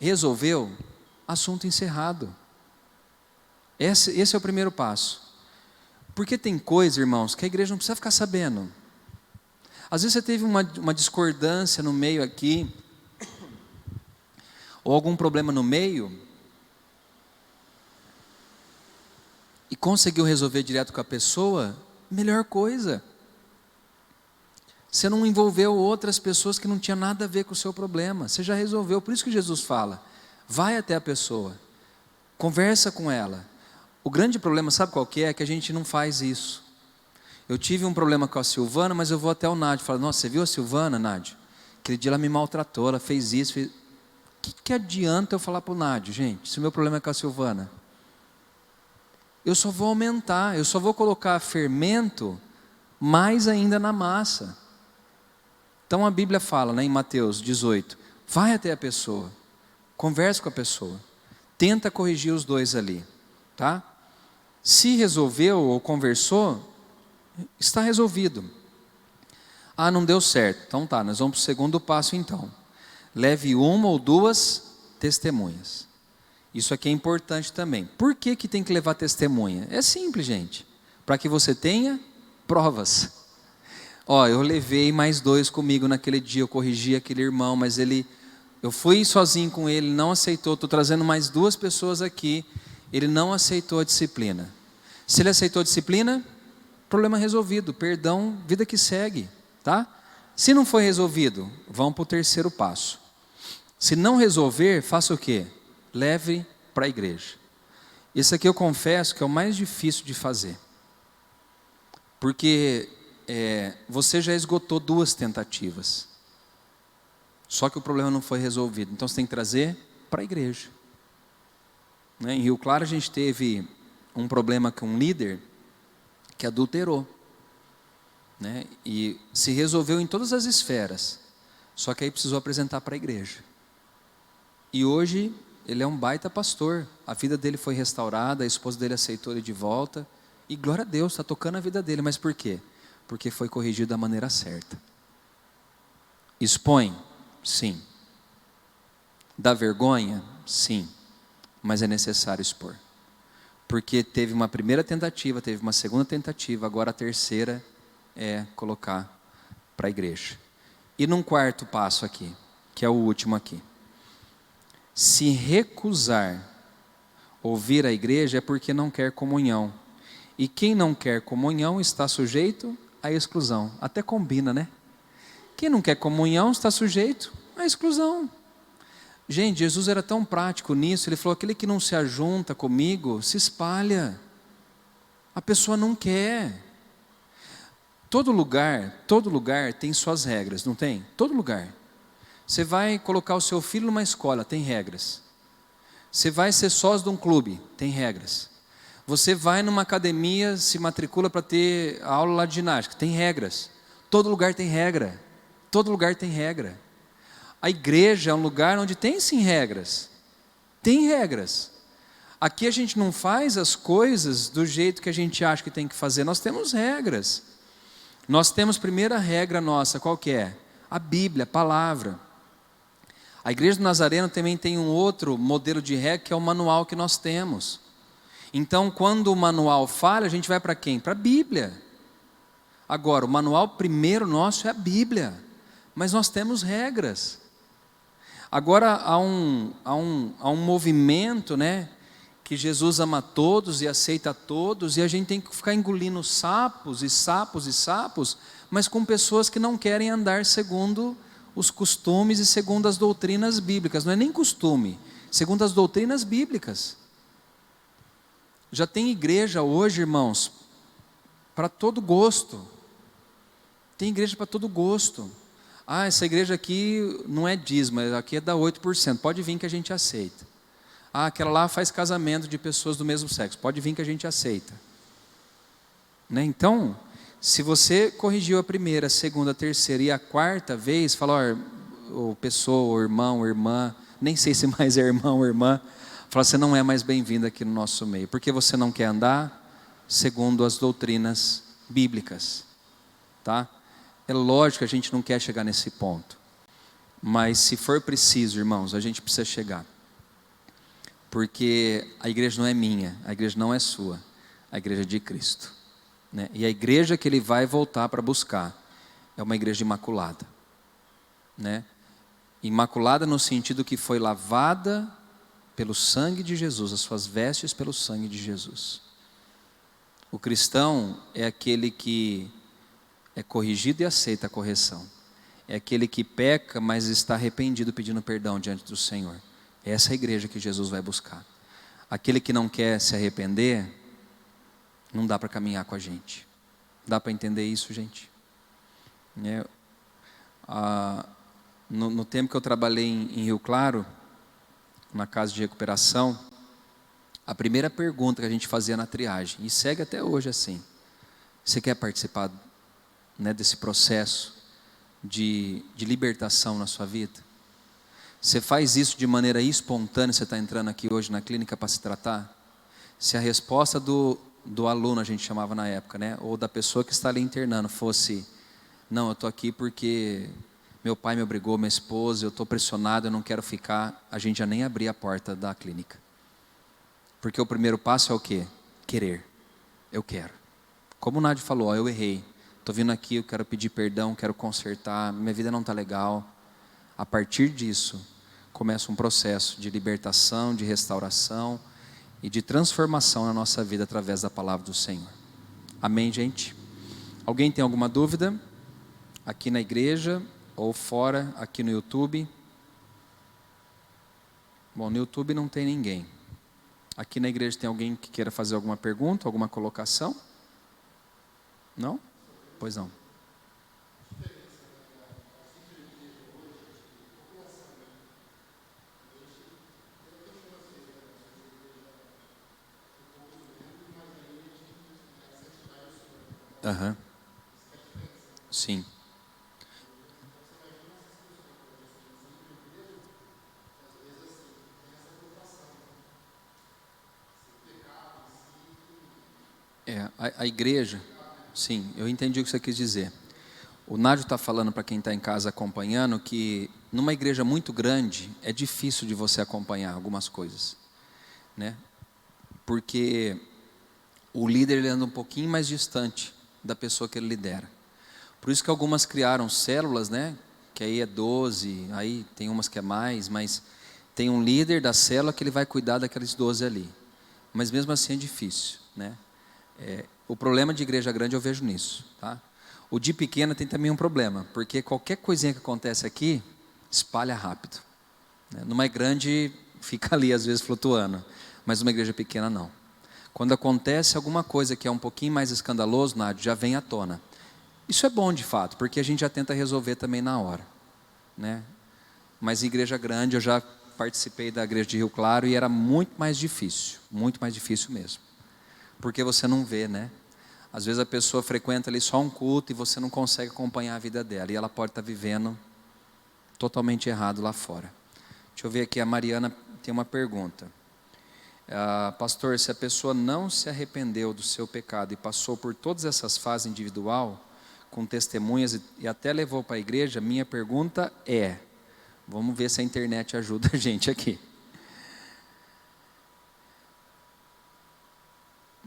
A: Resolveu? Assunto encerrado. Esse é o primeiro passo. Porque tem coisa, irmãos, que a igreja não precisa ficar sabendo. Às vezes você teve uma discordância no meio aqui, ou algum problema no meio, e conseguiu resolver direto com a pessoa, melhor coisa. Você não envolveu outras pessoas que não tinham nada a ver com o seu problema. Você já resolveu. Por isso que Jesus fala, vai até a pessoa, conversa com ela. O grande problema, sabe qual que é? É que a gente não faz isso. Eu tive um problema com a Silvana, mas eu vou até o Nádio. Falo, nossa, você viu a Silvana, Nádio? Aquele dia ela me maltratou, ela fez isso. Fez... O que adianta eu falar para o Nádio, gente, se o meu problema é com a Silvana? Eu só vou aumentar, eu só vou colocar fermento mais ainda na massa. Então a Bíblia fala, né, em Mateus 18, vai até a pessoa, converse com a pessoa, tenta corrigir os dois ali, tá? Se resolveu ou conversou, está resolvido. Ah, não deu certo, então tá, nós vamos para o segundo passo então. Leve uma ou duas testemunhas. Isso aqui é importante também. Por que tem que levar testemunha? É simples, gente, para que você tenha provas. Ó, eu levei mais 2 comigo naquele dia, eu corrigi aquele irmão, mas eu fui sozinho com ele, não aceitou, estou trazendo mais 2 pessoas aqui, ele não aceitou a disciplina. Se ele aceitou a disciplina, problema resolvido, perdão, vida que segue, tá? Se não foi resolvido, vamos para o terceiro passo. Se não resolver, faça o quê? Leve para a igreja. Isso aqui eu confesso que é o mais difícil de fazer, porque você já esgotou 2 tentativas, só que o problema não foi resolvido, então você tem que trazer para a igreja, né? Em Rio Claro a gente teve um problema com um líder que adulterou, né? E se resolveu em todas as esferas, só que aí precisou apresentar para a igreja, e hoje ele é um baita pastor, a vida dele foi restaurada, a esposa dele aceitou ele de volta, e glória a Deus, está tocando a vida dele, mas por quê? Porque foi corrigido da maneira certa. Expõe? Sim. Dá vergonha? Sim. Mas é necessário expor. Porque teve uma primeira tentativa, teve uma segunda tentativa, agora a terceira é colocar para a igreja. E num quarto passo aqui, que é o último aqui. Se recusar ouvir a igreja é porque não quer comunhão. E quem não quer comunhão está sujeito à exclusão. Até combina, né? Quem não quer comunhão está sujeito à exclusão. Gente, Jesus era tão prático nisso, ele falou, aquele que não se ajunta comigo, se espalha. A pessoa não quer. Todo lugar tem suas regras, não tem? Todo lugar. Você vai colocar o seu filho numa escola, tem regras. Você vai ser sócio de um clube, tem regras. Você vai numa academia, se matricula para ter aula lá de ginástica, tem regras. Todo lugar tem regra. Todo lugar tem regra. A igreja é um lugar onde tem sim regras. Tem regras. Aqui a gente não faz as coisas do jeito que a gente acha que tem que fazer. Nós temos regras. Nós temos primeira regra nossa, qual que é? A Bíblia, a palavra. A Igreja do Nazareno também tem um outro modelo de regra, que é o manual que nós temos. Então, quando o manual falha, a gente vai para quem? Para a Bíblia. Agora, o manual primeiro nosso é a Bíblia, mas nós temos regras. Agora há um movimento, né, que Jesus ama todos e aceita todos, e a gente tem que ficar engolindo sapos e sapos e sapos, mas com pessoas que não querem andar segundo os costumes e segundo as doutrinas bíblicas. Não é nem costume, segundo as doutrinas bíblicas. Já tem igreja hoje, irmãos, para todo gosto. Tem igreja para todo gosto. Ah, essa igreja aqui não é dízimo, aqui é da 8%, pode vir que a gente aceita. Ah, aquela lá faz casamento de pessoas do mesmo sexo, pode vir que a gente aceita. Né? Então, se você corrigiu a primeira, a segunda, a terceira e a quarta vez, fala, ó, pessoa, irmão, irmã, nem sei se mais é irmão ou irmã, fala, você não é mais bem-vindo aqui no nosso meio, porque você não quer andar segundo as doutrinas bíblicas, tá? É lógico que a gente não quer chegar nesse ponto, mas se for preciso, irmãos, a gente precisa chegar, porque a igreja não é minha, a igreja não é sua, a igreja é de Cristo, né? E a igreja que Ele vai voltar para buscar é uma igreja imaculada, né? Imaculada no sentido que foi lavada pelo sangue de Jesus, as suas vestes pelo sangue de Jesus. O cristão é aquele que é corrigido e aceita a correção. É aquele que peca, mas está arrependido pedindo perdão diante do Senhor. Essa é a igreja que Jesus vai buscar. Aquele que não quer se arrepender, não dá para caminhar com a gente. Dá para entender isso, gente? No tempo que eu trabalhei em Rio Claro, na casa de recuperação, a primeira pergunta que a gente fazia na triagem, e segue até hoje assim: você quer participar, né, desse processo de libertação na sua vida? Você faz isso de maneira espontânea? Você está entrando aqui hoje na clínica para se tratar? Se a resposta do aluno, a gente chamava na época, né, ou da pessoa que está ali internando, fosse: não, eu estou aqui porque meu pai me obrigou, minha esposa, eu estou pressionado, eu não quero ficar, a gente já nem abria a porta da clínica. Porque o primeiro passo é o quê? Querer. Eu quero. Como o Nádio falou, eu errei. Estou vindo aqui, eu quero pedir perdão, quero consertar, minha vida não está legal. A partir disso, começa um processo de libertação, de restauração e de transformação na nossa vida através da palavra do Senhor. Amém, gente? Alguém tem alguma dúvida? Aqui na igreja ou fora, aqui no YouTube? Bom, no YouTube não tem ninguém. Aqui na igreja tem alguém que queira fazer alguma pergunta, alguma colocação? Não? Pois não. Aham. Sim. A igreja, sim, eu entendi o que você quis dizer. O Nádio está falando para quem está em casa acompanhando que numa igreja muito grande é difícil de você acompanhar algumas coisas, né? Porque o líder ele anda um pouquinho mais distante da pessoa que ele lidera. Por isso que algumas criaram células, né? Que aí é 12, aí tem umas que é mais, mas tem um líder da célula que ele vai cuidar daqueles 12 ali. Mas mesmo assim é difícil, né? O problema de igreja grande eu vejo nisso, tá? O de pequena tem também um problema, porque qualquer coisinha que acontece aqui, espalha rápido, né? Numa grande, fica ali às vezes flutuando, mas numa igreja pequena não. Quando acontece alguma coisa que é um pouquinho mais escandaloso, Nádio, já vem à tona. Isso é bom de fato, porque a gente já tenta resolver também na hora, né? Mas em igreja grande, eu já participei da igreja de Rio Claro e era muito mais difícil mesmo. Porque você não vê, né? Às vezes a pessoa frequenta ali só um culto e você não consegue acompanhar a vida dela. E ela pode estar vivendo totalmente errado lá fora. Deixa eu ver aqui, a Mariana tem uma pergunta. Pastor, se a pessoa não se arrependeu do seu pecado e passou por todas essas fases individual, com testemunhas e até levou para a igreja, minha pergunta é, vamos ver se a internet ajuda a gente aqui.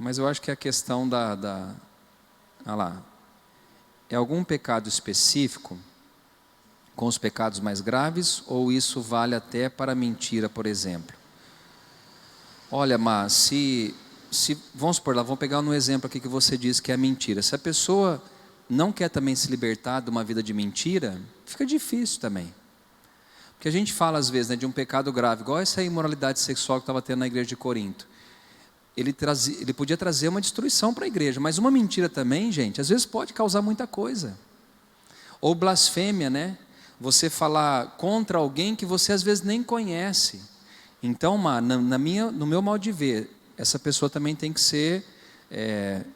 A: Mas eu acho que a questão olha lá, é algum pecado específico com os pecados mais graves, ou isso vale até para a mentira, por exemplo? Olha, mas se vamos supor lá, vamos pegar um exemplo aqui que você disse que é mentira. Se a pessoa não quer também se libertar de uma vida de mentira, fica difícil também. Porque a gente fala às vezes, né, de um pecado grave, igual essa imoralidade sexual que estava tendo na igreja de Corinto. Ele podia trazer uma destruição para a igreja, mas uma mentira também, gente, às vezes pode causar muita coisa. Ou blasfêmia, né? Você falar contra alguém que você às vezes nem conhece. Então, no meu modo de ver, essa pessoa também tem que ser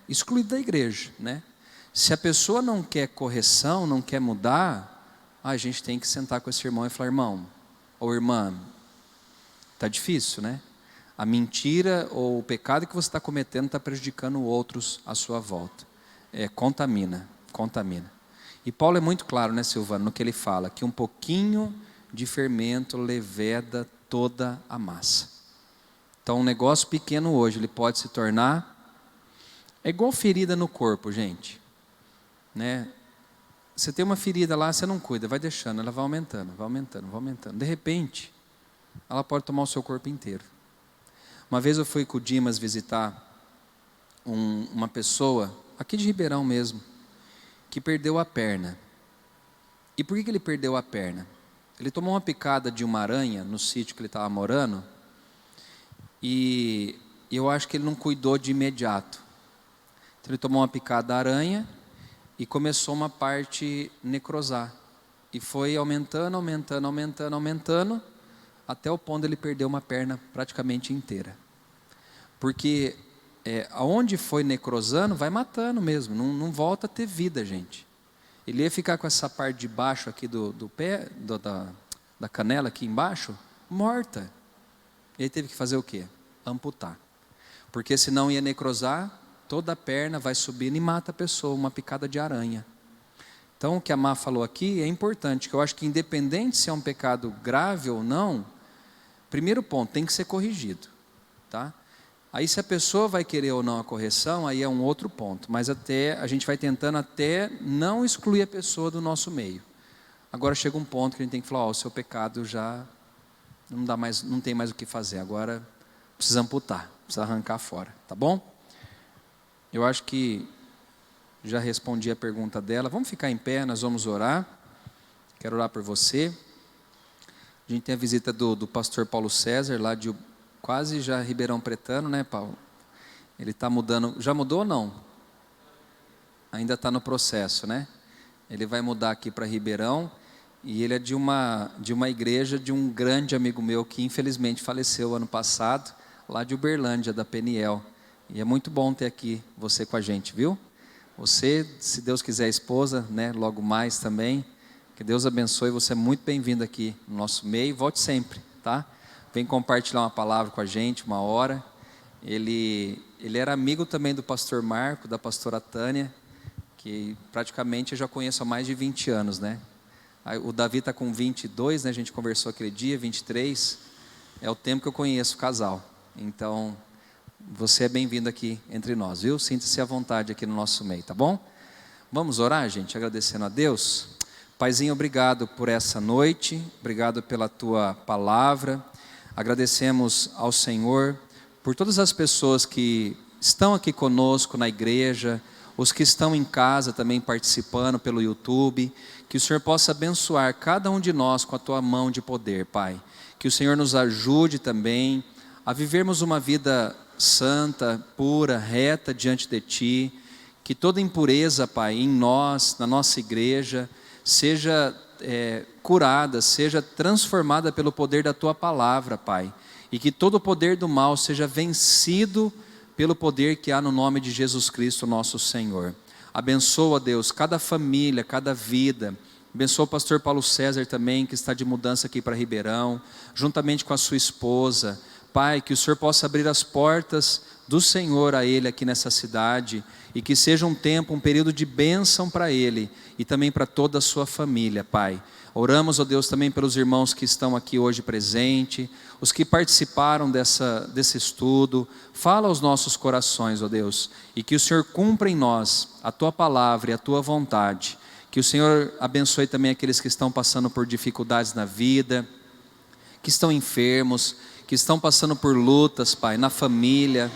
A: excluída da igreja, né? Se a pessoa não quer correção, não quer mudar, a gente tem que sentar com esse irmão e falar: irmão ou irmã, está difícil, né? A mentira ou o pecado que você está cometendo está prejudicando outros à sua volta. Contamina. E Paulo é muito claro, né, Silvano, no que ele fala, que um pouquinho de fermento leveda toda a massa. Então, um negócio pequeno hoje, ele pode se tornar... É igual ferida no corpo, gente. Né? Você tem uma ferida lá, você não cuida, vai deixando, ela vai aumentando. De repente, ela pode tomar o seu corpo inteiro. Uma vez eu fui com o Dimas visitar uma pessoa, aqui de Ribeirão mesmo, que perdeu a perna. E por que ele perdeu a perna? Ele tomou uma picada de uma aranha no sítio que ele estava morando, e eu acho que ele não cuidou de imediato. Então ele tomou uma picada da aranha e começou uma parte necrosar. E foi aumentando, até o ponto de ele perder uma perna praticamente inteira. Porque aonde foi necrosando, vai matando mesmo, não volta a ter vida, gente. Ele ia ficar com essa parte de baixo aqui do pé, da canela aqui embaixo, morta. E ele teve que fazer o quê? Amputar. Porque senão ia necrosar, toda a perna vai subindo e mata a pessoa, uma picada de aranha. Então o que a Má falou aqui é importante, que eu acho que independente se é um pecado grave ou não, primeiro ponto, tem que ser corrigido, tá? Aí se a pessoa vai querer ou não a correção, aí é um outro ponto, mas a gente vai tentando até não excluir a pessoa do nosso meio. Agora chega um ponto que a gente tem que falar: o seu pecado já não tem mais o que fazer, agora precisa amputar, precisa arrancar fora, tá bom? Eu acho que já respondi a pergunta dela. Vamos ficar em pé, nós vamos orar. Quero orar por você. A gente tem a visita do pastor Paulo César, lá de quase já Ribeirão Pretano, né, Paulo? Ele está mudando. Já mudou ou não? Ainda está no processo, né? Ele vai mudar aqui para Ribeirão. E ele é de uma igreja de um grande amigo meu que infelizmente faleceu ano passado, lá de Uberlândia, da Peniel. E é muito bom ter aqui você com a gente, viu? Você, se Deus quiser, esposa, né, logo mais também. Que Deus abençoe, você é muito bem-vindo aqui no nosso meio. Volte sempre, tá? Vem compartilhar uma palavra com a gente, uma hora. Ele era amigo também do pastor Marco, da pastora Tânia, que praticamente eu já conheço há mais de 20 anos, né? O Davi está com 22, né? A gente conversou aquele dia, 23. É o tempo que eu conheço o casal. Então, você é bem-vindo aqui entre nós, viu? Sinta-se à vontade aqui no nosso meio, tá bom? Vamos orar, gente, agradecendo a Deus. Paizinho, obrigado por essa noite, obrigado pela tua palavra. Agradecemos ao Senhor por todas as pessoas que estão aqui conosco na igreja, os que estão em casa também participando pelo YouTube. Que o Senhor possa abençoar cada um de nós com a tua mão de poder, Pai. Que o Senhor nos ajude também a vivermos uma vida santa, pura, reta diante de Ti. Que toda impureza, Pai, em nós, na nossa igreja, seja curada, seja transformada pelo poder da Tua palavra, Pai. E que todo o poder do mal seja vencido pelo poder que há no nome de Jesus Cristo, nosso Senhor. Abençoa, Deus, cada família, cada vida. Abençoa o pastor Paulo César também, que está de mudança aqui para Ribeirão, juntamente com a sua esposa. Pai, que o Senhor possa abrir as portas do Senhor a ele aqui nessa cidade, e que seja um tempo, um período de bênção para ele, e também para toda a sua família, Pai. Oramos, ó Deus, também pelos irmãos que estão aqui hoje presentes, os que participaram desse estudo. Fala aos nossos corações, ó Deus, e que o Senhor cumpra em nós a Tua palavra e a Tua vontade. Que o Senhor abençoe também aqueles que estão passando por dificuldades na vida, que estão enfermos, que estão passando por lutas, Pai, na família,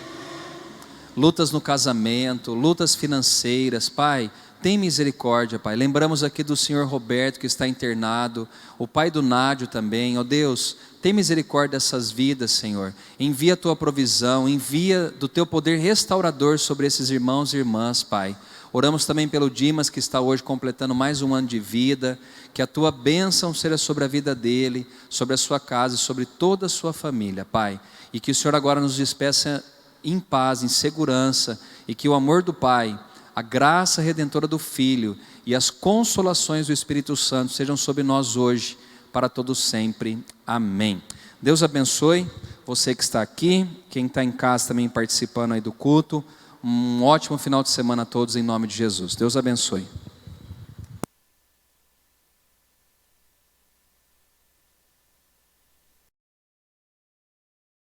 A: lutas no casamento, lutas financeiras, Pai. Tem misericórdia, Pai. Lembramos aqui do Senhor Roberto que está internado, o pai do Nádio também. Ó Deus, tem misericórdia dessas vidas, Senhor. Envia a Tua provisão, envia do Teu poder restaurador sobre esses irmãos e irmãs, Pai. Oramos também pelo Dimas, que está hoje completando mais um ano de vida. Que a Tua bênção seja sobre a vida dele, sobre a sua casa e sobre toda a sua família, Pai. E que o Senhor agora nos despeça em paz, em segurança. E que o amor do Pai, a graça redentora do Filho e as consolações do Espírito Santo sejam sobre nós hoje, para todos sempre. Amém. Deus abençoe você que está aqui, quem está em casa também participando aí do culto. Um ótimo final de semana a todos em nome de Jesus. Deus abençoe.